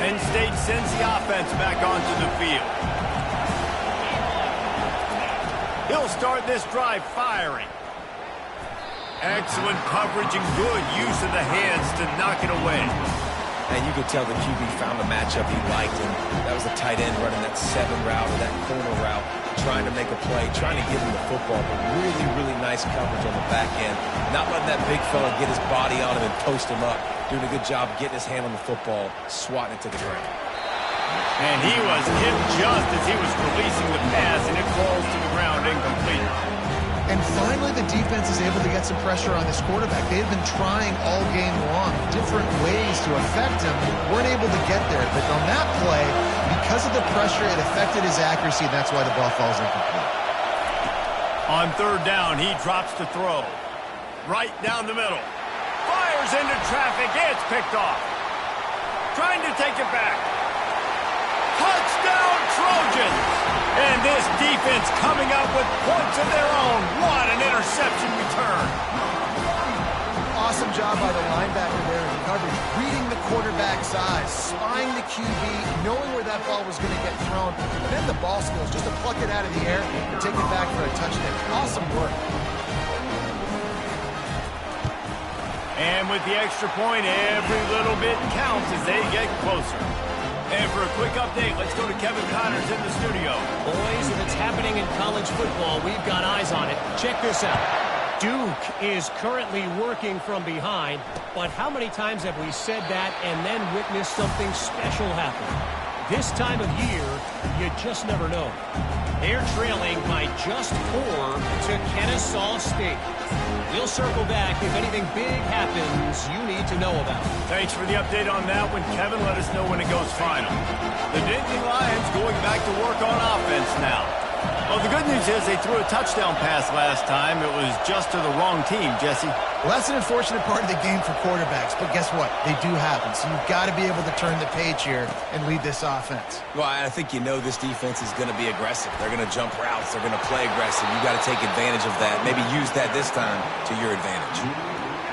Penn State sends the offense back onto the field. He'll start this drive firing. Excellent coverage and good use of the hands to knock it away. And you could tell the QB found the matchup he liked, and that was the tight end running that 7 route or that corner route, trying to make a play, trying to give him the football, but really, really nice coverage on the back end. Not letting that big fella get his body on him and post him up. Doing a good job getting his hand on the football, swatting it to the ground. And he was hit just as he was releasing the pass, and it falls to the ground incomplete. And finally, the defense is able to get some pressure on this quarterback. They've been trying all game long different ways to affect him. Weren't able to get there. But on that play, because of the pressure, it affected his accuracy, and that's why the ball falls incomplete. On third down, he drops to throw. Right down the middle. Fires into traffic. It's picked off. Trying to take it back. Touchdown, Trojans! And this defense coming up with points of their own. What an interception return. Awesome job by the linebacker there in coverage, reading the quarterback quarterback's eyes, spying the QB, knowing where that ball was going to get thrown, and then the ball skills just to pluck it out of the air and take it back for a touchdown. Awesome work. And with the extra point, every little bit counts as they get closer. And for a quick update, let's go to Kevin Connors in the studio. Boys, if it's happening in college football, we've got eyes on it. Check this out. Duke is currently working from behind, but how many times have we said that and then witnessed something special happen? This time of year, you just never know. They're trailing by just 4 to Kennesaw State. We'll circle back if anything big happens you need to know about. Thanks for the update on that one, Kevin. Let us know when it goes final. The Nittany Lions going back to work on offense now. Well, the good news is they threw a touchdown pass last time. It was just to the wrong team, Jesse. Well, that's an unfortunate part of the game for quarterbacks, but guess what? They do happen, so you've got to be able to turn the page here and lead this offense. Well, I think you know this defense is going to be aggressive. They're going to jump routes. They're going to play aggressive. You got to take advantage of that. Maybe use that this time to your advantage.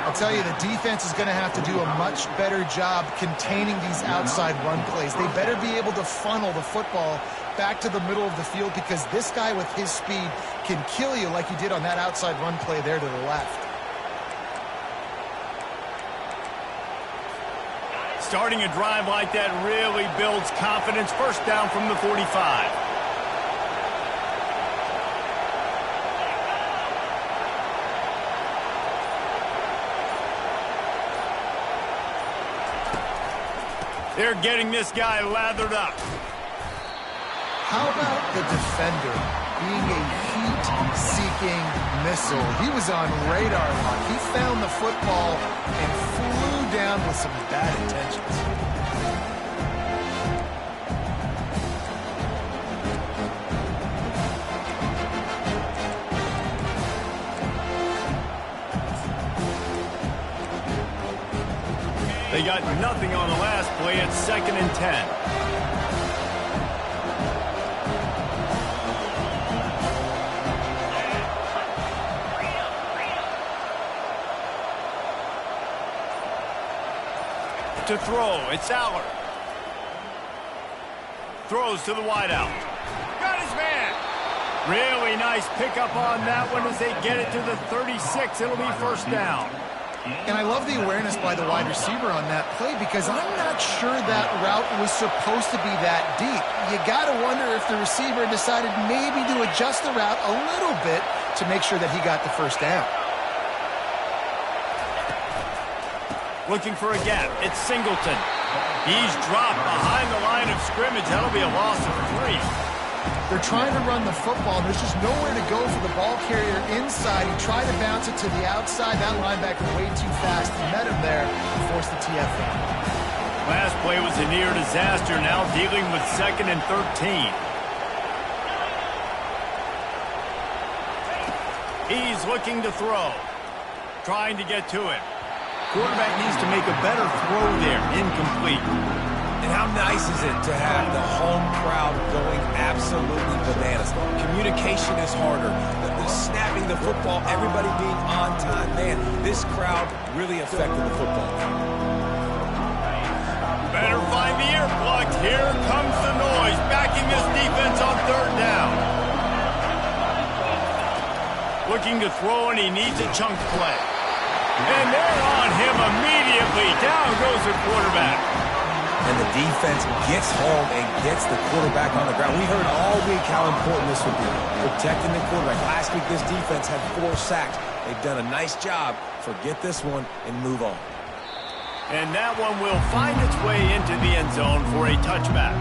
I'll tell you, the defense is going to have to do a much better job containing these outside run plays. They better be able to funnel the football back to the middle of the field because this guy with his speed can kill you like he did on that outside run play there to the left. Starting a drive like that really builds confidence. First down from the 45. They're getting this guy lathered up. How about the defender being a heat-seeking missile? He was on radar lock. He found the football and flew down with some bad intentions. They got nothing on the last play. It's 2nd and 10. To throw, it's Aller. Throws to the wideout. Got his man. Really nice pickup on that one as they get it to the 36. It'll be first down. And I love the awareness by the wide receiver on that play because I'm not sure that route was supposed to be that deep. You got to wonder if the receiver decided maybe to adjust the route a little bit to make sure that he got the first down. Looking for a gap. It's Singleton. He's dropped behind the line of scrimmage. That'll be a loss of 3. They're trying to run the football, and there's just nowhere to go for the ball carrier inside. He tried to bounce it to the outside. That linebacker way too fast. He met him there and forced the TFL. Last play was a near disaster. Now dealing with 2nd and 13. He's looking to throw. Trying to get to him. Quarterback needs to make a better throw there. Incomplete. And how nice is it to have the home crowd going absolutely bananas? Communication is harder. The snapping the football, everybody being on time. Man, this crowd really affected the football. Better find the earplugs. Here comes the noise. Backing this defense on 3rd down. Looking to throw, and he needs a chunk play. And they're on him immediately. Down goes the quarterback. And the defense gets home and gets the quarterback on the ground. We heard all week how important this would be, protecting the quarterback. Last week, this defense had 4 sacks. They've done a nice job. Forget this one and move on. And that one will find its way into the end zone for a touchback.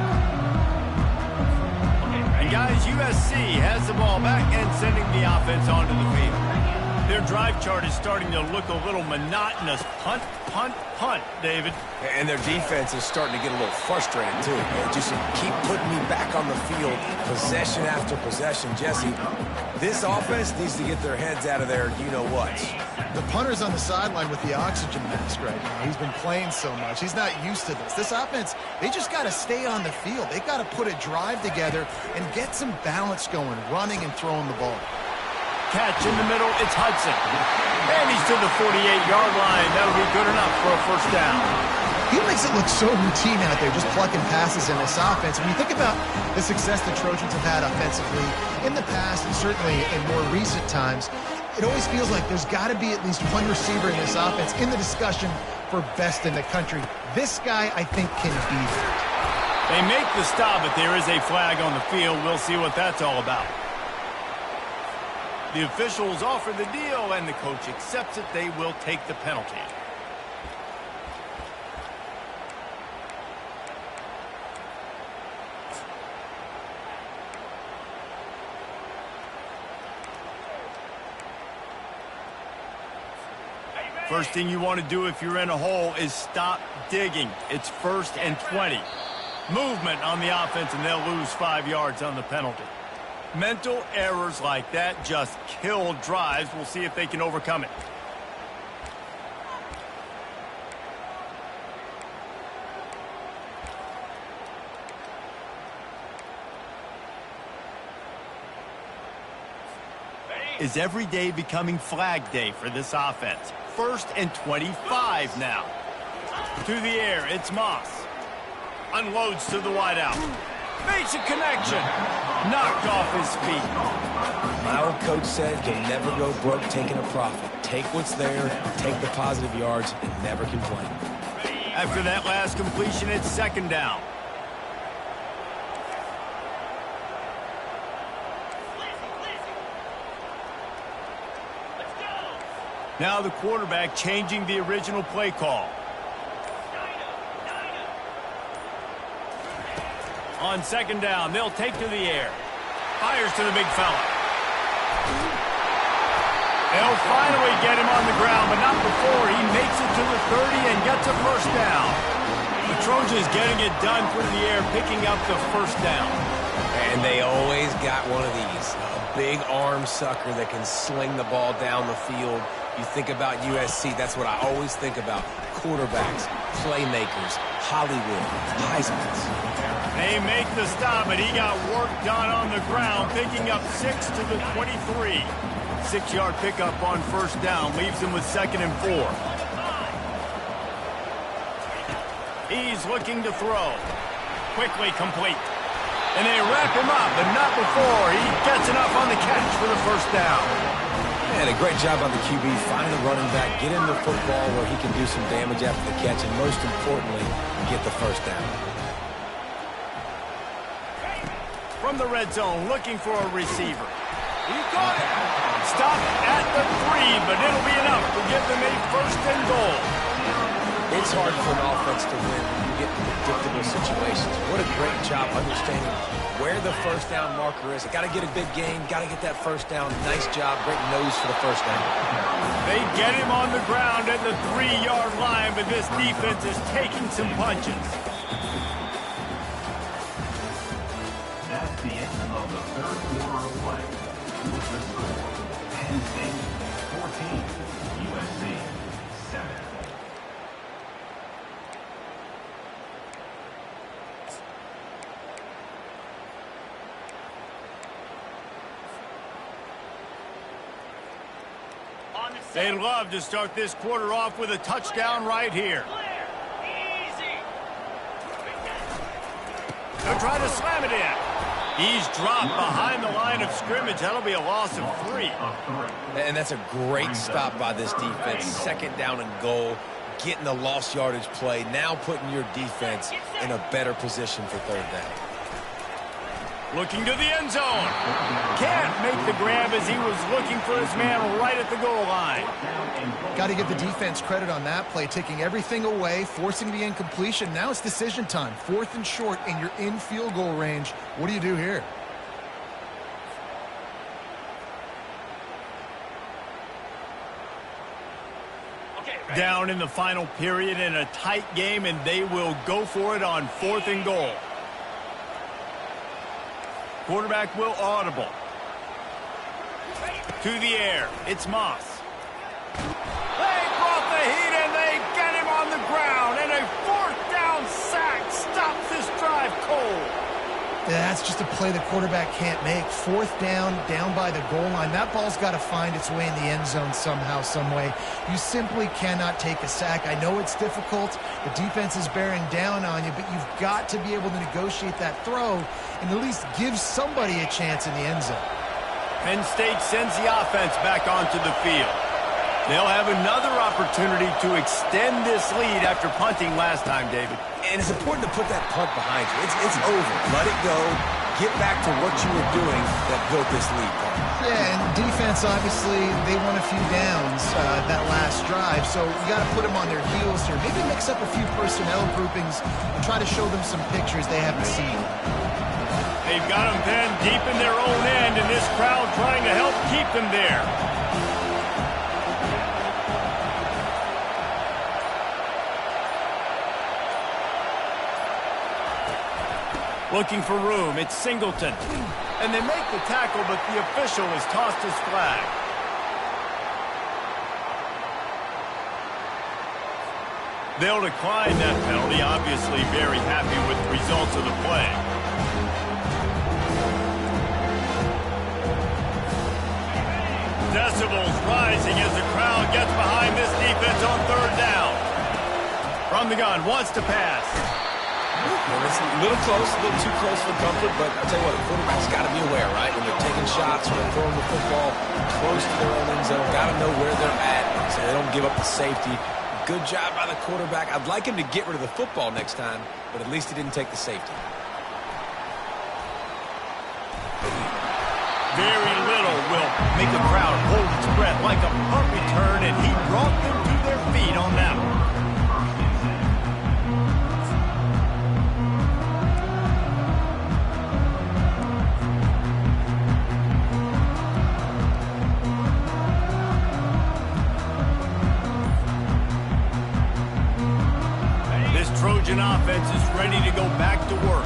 And guys, USC has the ball back and sending the offense onto the field. Their drive chart is starting to look a little monotonous. Punt, punt, punt, David. And their defense is starting to get a little frustrated, too. Just keep putting me back on the field, possession after possession. Jesse, this offense needs to get their heads out of there, you-know-what. The punter's on the sideline with the oxygen mask right now. He's been playing so much. He's not used to this. This offense, they just got to stay on the field. They've got to put a drive together and get some balance going, running and throwing the ball. Catch in the middle, it's Hudson. And he's to the 48-yard line. That'll be good enough for a first down. He makes it look so routine out there, just plucking passes in this offense. When you think about the success the Trojans have had offensively in the past and certainly in more recent times, it always feels like there's got to be at least one receiver in this offense in the discussion for best in the country. This guy, I think, can be that. They make the stop, but there is a flag on the field. We'll see what that's all about. The officials offer the deal, and the coach accepts it. They will take the penalty. First thing you want to do if you're in a hole is stop digging. It's 1st and 20. Movement on the offense, and they'll lose 5 yards on the penalty. Mental errors like that just kill drives. We'll see if they can overcome it. Is every day becoming flag day for this offense? 1st and 25 now. To the air, it's Moss. Unloads to the wideout. Makes a connection. Knocked off his feet. My old coach said you'll never go broke taking a profit. Take what's there, take the positive yards, and never complain. After that last completion, it's 2nd down. Now the quarterback changing the original play call. On 2nd down, they'll take to the air. Fires to the big fella. They'll finally get him on the ground, but not before he makes it to the 30 and gets a 1st down. The Trojans getting it done through the air, picking up the 1st down. And they always got one of these. A big arm sucker that can sling the ball down the field. You think about USC, that's what I always think about. Quarterbacks, playmakers, Hollywood, Heismans. They make the stop, but he got work done on the ground, picking up 6 to the 23. 6-yard pickup on 1st down, leaves him with 2nd and 4. He's looking to throw. Quickly complete. And they wrap him up, but not before he gets enough on the catch for the 1st down. And a great job by the QB, finding the running back, get him the football where he can do some damage after the catch, and most importantly, get the 1st down. From the red zone, looking for a receiver. He got it. Stopped at the 3, but it'll be enough to give them a 1st and goal. It's hard for an offense to win when you get in predictable situations. What a great job understanding where the 1st down marker is. Got to get a big gain, got to get that 1st down. Nice job, great nose for the 1st down. They get him on the ground at the 3-yard line, but this defense is taking some punches. That's the end of the 3rd quarter of play. With the score, Penn State 14, USC 7. They'd love to start this quarter off with a touchdown right here. They'll try to slam it in. He's dropped behind the line of scrimmage. That'll be a loss of 3. And that's a great stop by this defense. 2nd down and goal, getting the lost yardage play, now putting your defense in a better position for 3rd down. Looking to the end zone. Can't make the grab as he was looking for his man right at the goal line. Got to give the defense credit on that play, taking everything away, forcing the incompletion. Now it's decision time. 4th and short, and you're in field goal range. What do you do here? Down in the final period in a tight game, and they will go for it on 4th and goal. Quarterback will audible. To the air, it's Moss. They brought the heat, and they get him on the ground, and a 4th down sack stops this drive cold. That's just a play the quarterback can't make. Fourth down, down by the goal line. That ball's got to find its way in the end zone somehow, some way. You simply cannot take a sack. I know it's difficult. The defense is bearing down on you, but you've got to be able to negotiate that throw and at least give somebody a chance in the end zone. Penn State sends the offense back onto the field. They'll have another opportunity to extend this lead after punting last time, David. And it's important to put that punt behind you. It's over. Let it go. Get back to what you were doing that built this lead. Yeah, and defense, obviously, they won a few downs that last drive, so you got to put them on their heels here. Maybe mix up a few personnel groupings and try to show them some pictures they haven't seen. They've got them then deep in their own end, and this crowd trying to help keep them there. Looking for room, it's Singleton. And they make the tackle, but the official has tossed his flag. They'll decline that penalty, obviously very happy with the results of the play. Decibels rising as the crowd gets behind this defense on third down. From the gun, wants to pass. Well, it's a little close, a little too close for comfort, but I'll tell you what, the quarterback's got to be aware, right? When they're taking shots, when they're throwing the football close to their own end zone, got to know where they're at so they don't give up the safety. Good job by the quarterback. I'd like him to get rid of the football next time, but at least he didn't take the safety. Very little will make a crowd hold its breath like a punt return, and he brought them to their feet on that one. Trojan offense is ready to go back to work.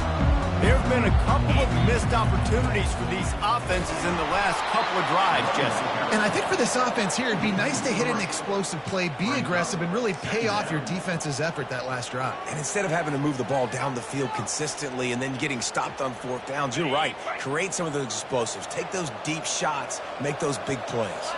There have been a couple of missed opportunities for these offenses in the last couple of drives, Jesse. And I think for this offense here, it'd be nice to hit an explosive play, be aggressive, and really pay off your defense's effort that last drive. And instead of having to move the ball down the field consistently and then getting stopped on fourth downs, you're right. Create some of those explosives. Take those deep shots. Make those big plays.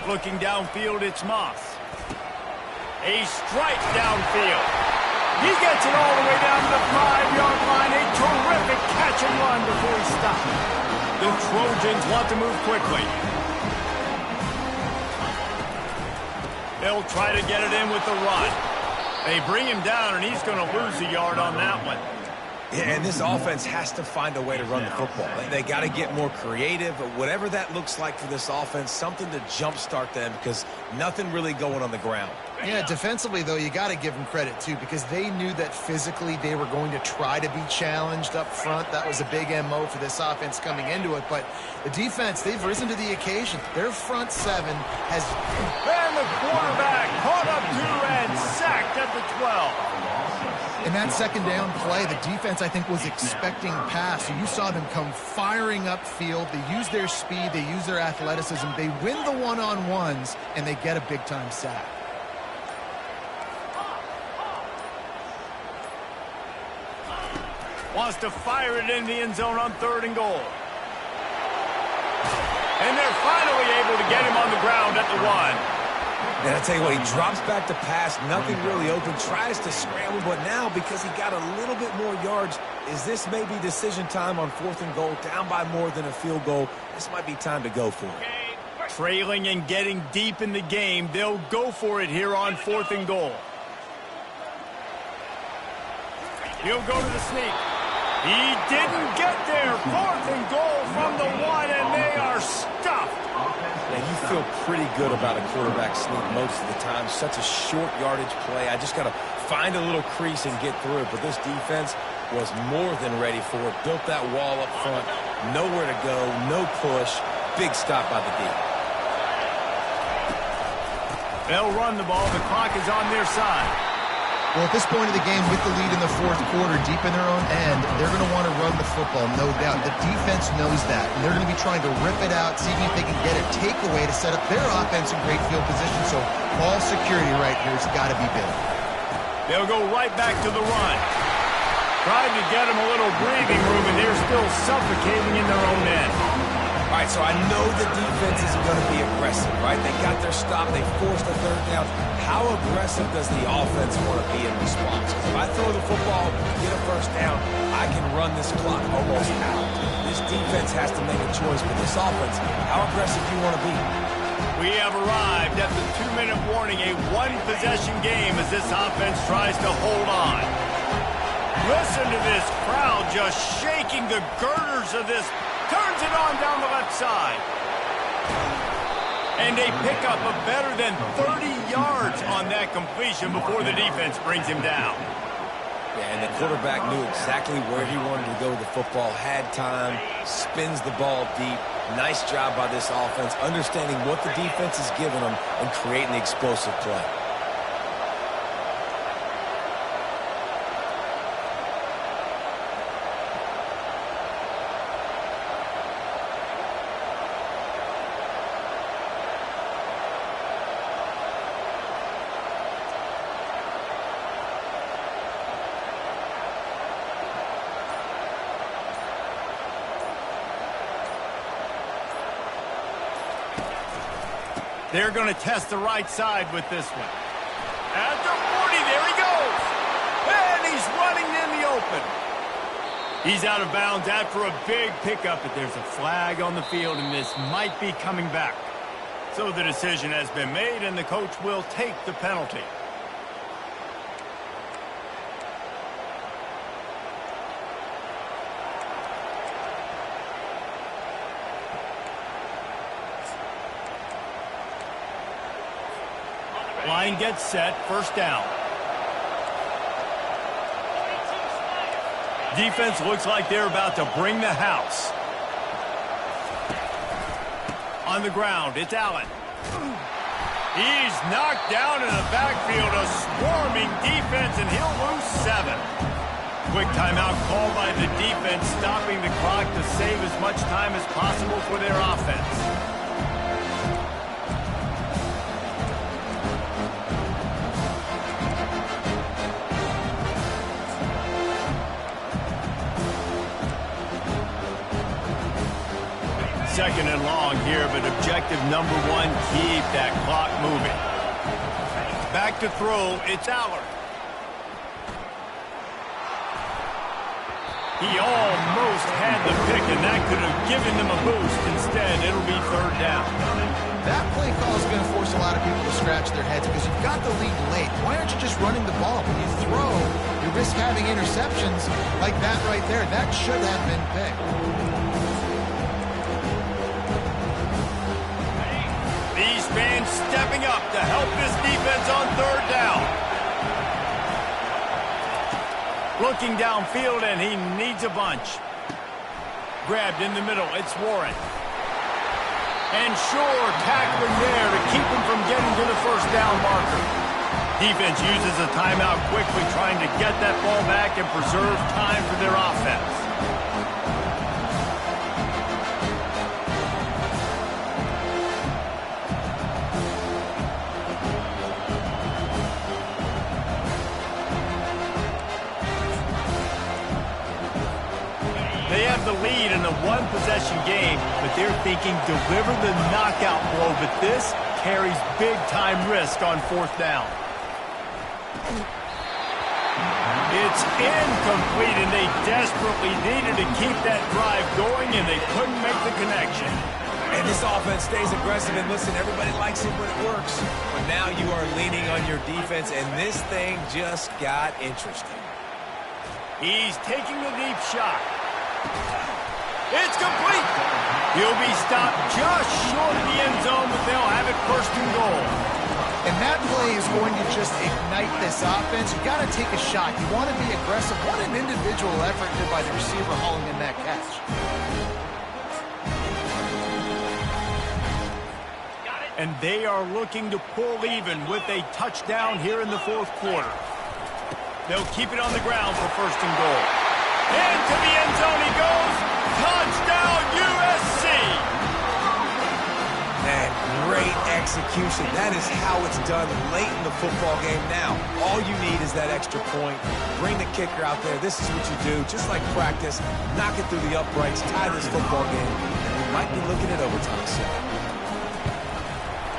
Looking downfield, it's Moss. A strike downfield. He gets it all the way down to the 5-yard line. A terrific catch and run before he stopped. The Trojans want to move quickly. They'll try to get it in with the run. They bring him down, and he's going to lose a yard on that one. Yeah, and this offense has to find a way to run the football. They got to get more creative, but whatever that looks like for this offense, something to jumpstart them because nothing really going on the ground. Yeah, defensively, though, you got to give them credit, too, because they knew that physically they were going to try to be challenged up front. That was a big MO for this offense coming into it, but the defense, they've risen to the occasion. Their front seven has... And the quarterback caught up to and sacked at the 12. In that second down play, the defense, I think, was expecting pass. So you saw them come firing upfield. They use their speed. They use their athleticism. They win the one-on-ones, and they get a big-time sack. Wants to fire it in the end zone on 3rd and goal. And they're finally able to get him on the ground at the 1. And I tell you what, he drops back to pass, nothing really open, tries to scramble, but now because he got a little bit more yards, is this maybe decision time on 4th and goal, down by more than a field goal? This might be time to go for it. Trailing and getting deep in the game, they'll go for it here on 4th and goal. He'll go to the sneak. He didn't get there. 4th and goal from the 1, and they are stuffed. Yeah, you feel pretty good about a quarterback sneak most of the time. Such a short yardage play. I just got to find a little crease and get through it. But this defense was more than ready for it. Built that wall up front. Nowhere to go. No push. Big stop by the D. They'll run the ball. The clock is on their side. Well, at this point of the game, with the lead in the fourth quarter, deep in their own end, they're going to want to run the football, no doubt. The defense knows that, and they're going to be trying to rip it out, seeing if they can get a takeaway to set up their offense in great field position. So ball security right here has got to be big. They'll go right back to the run. Tried to get them a little breathing room, and they're still suffocating in their own end. All right, so I know the defense is going to be aggressive, right? They got their stop. They forced a third down. How aggressive does the offense want to be in response? Because if I throw the football, get a first down, I can run this clock almost out. This defense has to make a choice, but this offense, how aggressive do you want to be? We have arrived at the 2-minute warning, a one-possession game as this offense tries to hold on. Listen to this crowd just shaking the girders of this. Turns it on down the left side. And they pick up a better than 30 yards on that completion before the defense brings him down. Yeah, and the quarterback knew exactly where he wanted to go with the football, had time, spins the ball deep. Nice job by this offense, understanding what the defense is giving them and creating the explosive play. They're going to test the right side with this one. At the 40, there he goes. And he's running in the open. He's out of bounds after a big pickup, but there's a flag on the field, and this might be coming back. So the decision has been made, and the coach will take the penalty. Line gets set, first down. Defense looks like they're about to bring the house. On the ground, it's Allen. He's knocked down in the backfield, a swarming defense, and he'll lose 7. Quick timeout called by the defense, stopping the clock to save as much time as possible for their offense. Second and long here, but objective number 1, keep that clock moving. Back to throw, it's Aller. He almost had the pick, and that could have given them a boost. Instead, it'll be third down. That play call is going to force a lot of people to scratch their heads because you've got the lead late. Why aren't you just running the ball? When you throw, you risk having interceptions like that right there. That should have been picked. These fans stepping up to help this defense on third down. Looking downfield, and he needs a bunch. Grabbed in the middle, it's Warren. And sure, tackling there to keep him from getting to the first down marker. Defense uses a timeout quickly, trying to get that ball back and preserve time for their offense. They have the lead in a one-possession game, but they're thinking deliver the knockout blow, but this carries big-time risk on fourth down. It's incomplete, and they desperately needed to keep that drive going, and they couldn't make the connection. And this offense stays aggressive, and listen, everybody likes it when it works. But now you are leaning on your defense, and this thing just got interesting. He's taking a deep shot. It's complete. He'll be stopped just short of the end zone, but they'll have it first and goal. And that play is going to just ignite this offense. You've got to take a shot. You want to be aggressive. What an individual effort here by the receiver hauling in that catch. And they are looking to pull even with a touchdown here in the fourth quarter. They'll keep it on the ground for first and goal. Into the end zone he goes. Touchdown, USC! And great execution. That is how it's done late in the football game now. All you need is that extra point. Bring the kicker out there. This is what you do. Just like practice, knock it through the uprights, tie this football game, and we might be looking at overtime soon.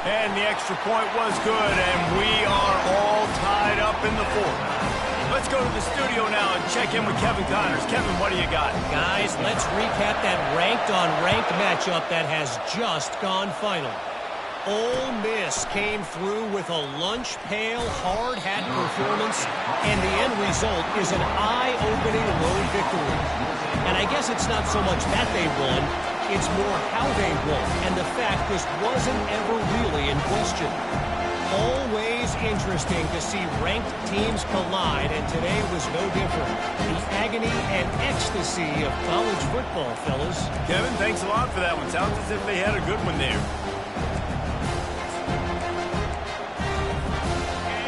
And the extra point was good, and we are all tied up in the fourth. Let's go to the studio now and check in with Kevin Connors. Kevin, what do you got? Guys, let's recap that ranked-on-ranked matchup that has just gone final. Ole Miss came through with a lunch pail, hard hat performance, and the end result is an eye-opening road victory. And I guess it's not so much that they won, it's more how they won, and the fact this wasn't ever really in question. Always interesting to see ranked teams collide, and today was no different. The agony and ecstasy of college football, fellas. Kevin, thanks a lot for that one. Sounds as if they had a good one there.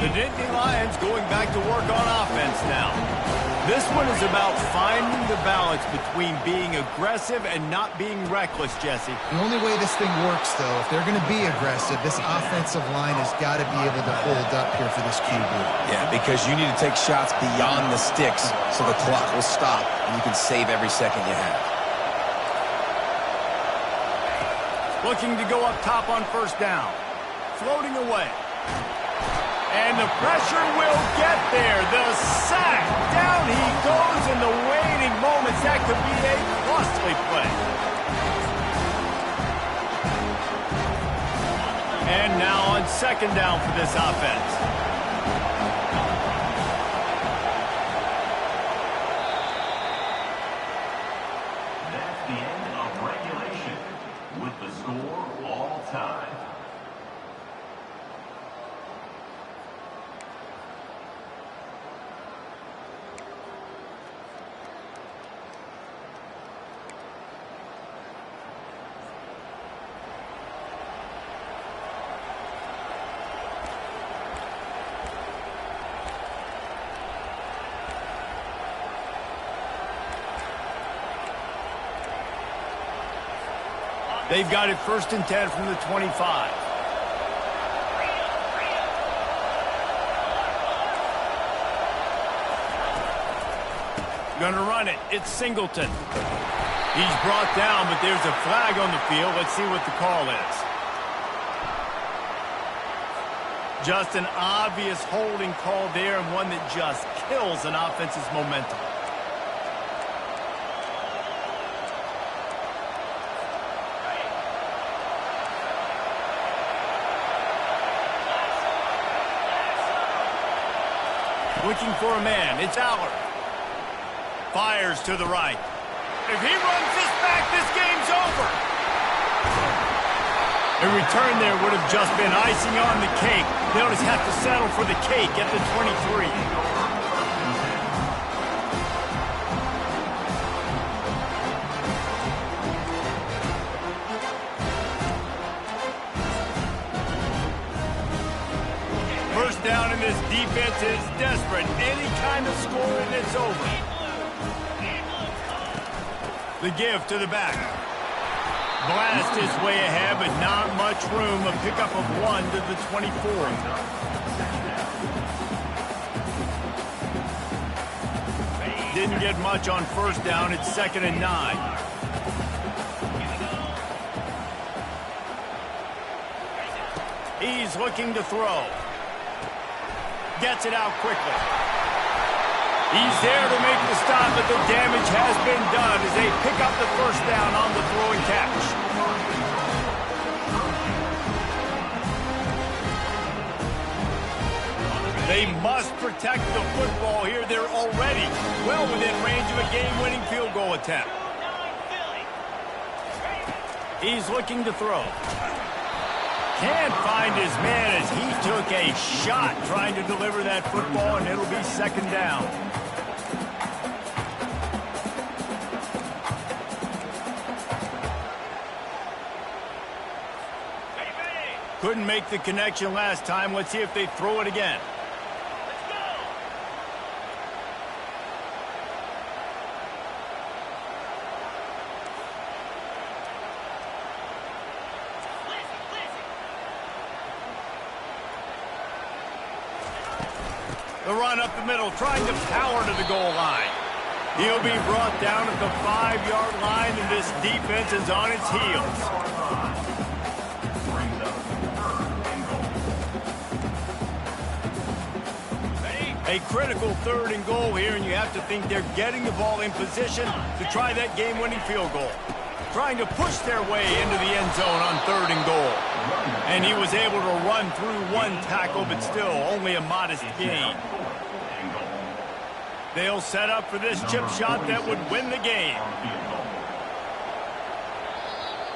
The Nittany Lions going back to work on offense now. This one is about finding the balance between being aggressive and not being reckless, Jesse. The only way this thing works, though, if they're going to be aggressive, this offensive line has got to be able to hold up here for this QB. Yeah, because you need to take shots beyond the sticks so the clock will stop and you can save every second you have. Looking to go up top on first down. Floating away. And the pressure will get there. The sack. Down he goes in the waning moments. That could be a costly play. And now on second down for this offense. That's the end of regulation with the score all time. They've got it first and 10 from the 25. Gonna run it. It's Singleton. He's brought down, but there's a flag on the field. Let's see what the call is. Just an obvious holding call there, and one that just kills an offense's momentum. Looking for a man. It's Allard. Fires to the right. If he runs this back, this game's over. A return there would have just been icing on the cake. They'll just have to settle for the cake at the 23. First down, and this defense is desperate. Any kind of score and it's over. The give to the back. Blast his way ahead, but not much room. A pickup of 1 to the 24. Didn't get much on first down. It's 2nd and 9. He's looking to throw. Gets it out quickly. He's there to make the stop, but the damage has been done as they pick up the first down on the throw and catch. They must protect the football here. They're already well within range of a game-winning field goal attempt. He's looking to throw. Can't find his man as he took a shot trying to deliver that football, and it'll be 2nd down. Couldn't make the connection last time. Let's see if they throw it again. The run up the middle, trying to power to the goal line. He'll be brought down at the 5-yard line, and this defense is on its heels. A critical 3rd and goal here, and you have to think they're getting the ball in position to try that game-winning field goal. Trying to push their way into the end zone on 3rd and goal. And he was able to run through one tackle, but still only a modest gain. They'll set up for this chip shot that would win the game.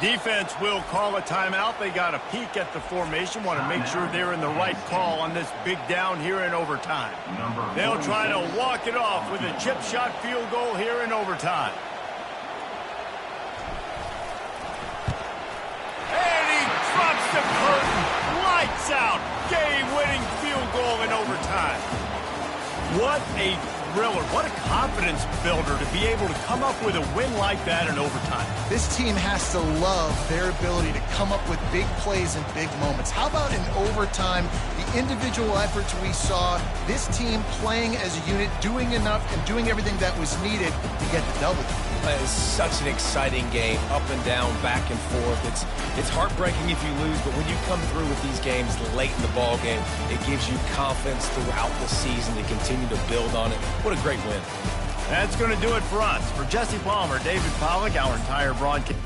Defense will call a timeout. They got a peek at the formation, want to make sure they're in the right call on this big down here in overtime. They'll try to walk it off with a chip shot field goal here in overtime. And he drops the curtain. Lights out. Game-winning field goal in overtime. What a thriller. What a confidence builder to be able to come up with a win like that in overtime. This team has to love their ability to come up with big plays and big moments. How about in overtime, the individual efforts we saw, this team playing as a unit, doing enough and doing everything that was needed to get the W. It's such an exciting game, up and down, back and forth. It's heartbreaking if you lose, but when you come through with these games late in the ball game, it gives you confidence throughout the season to continue to build on it. What a great win. That's going to do it for us. For Jesse Palmer, David Pollack, our entire broadcast.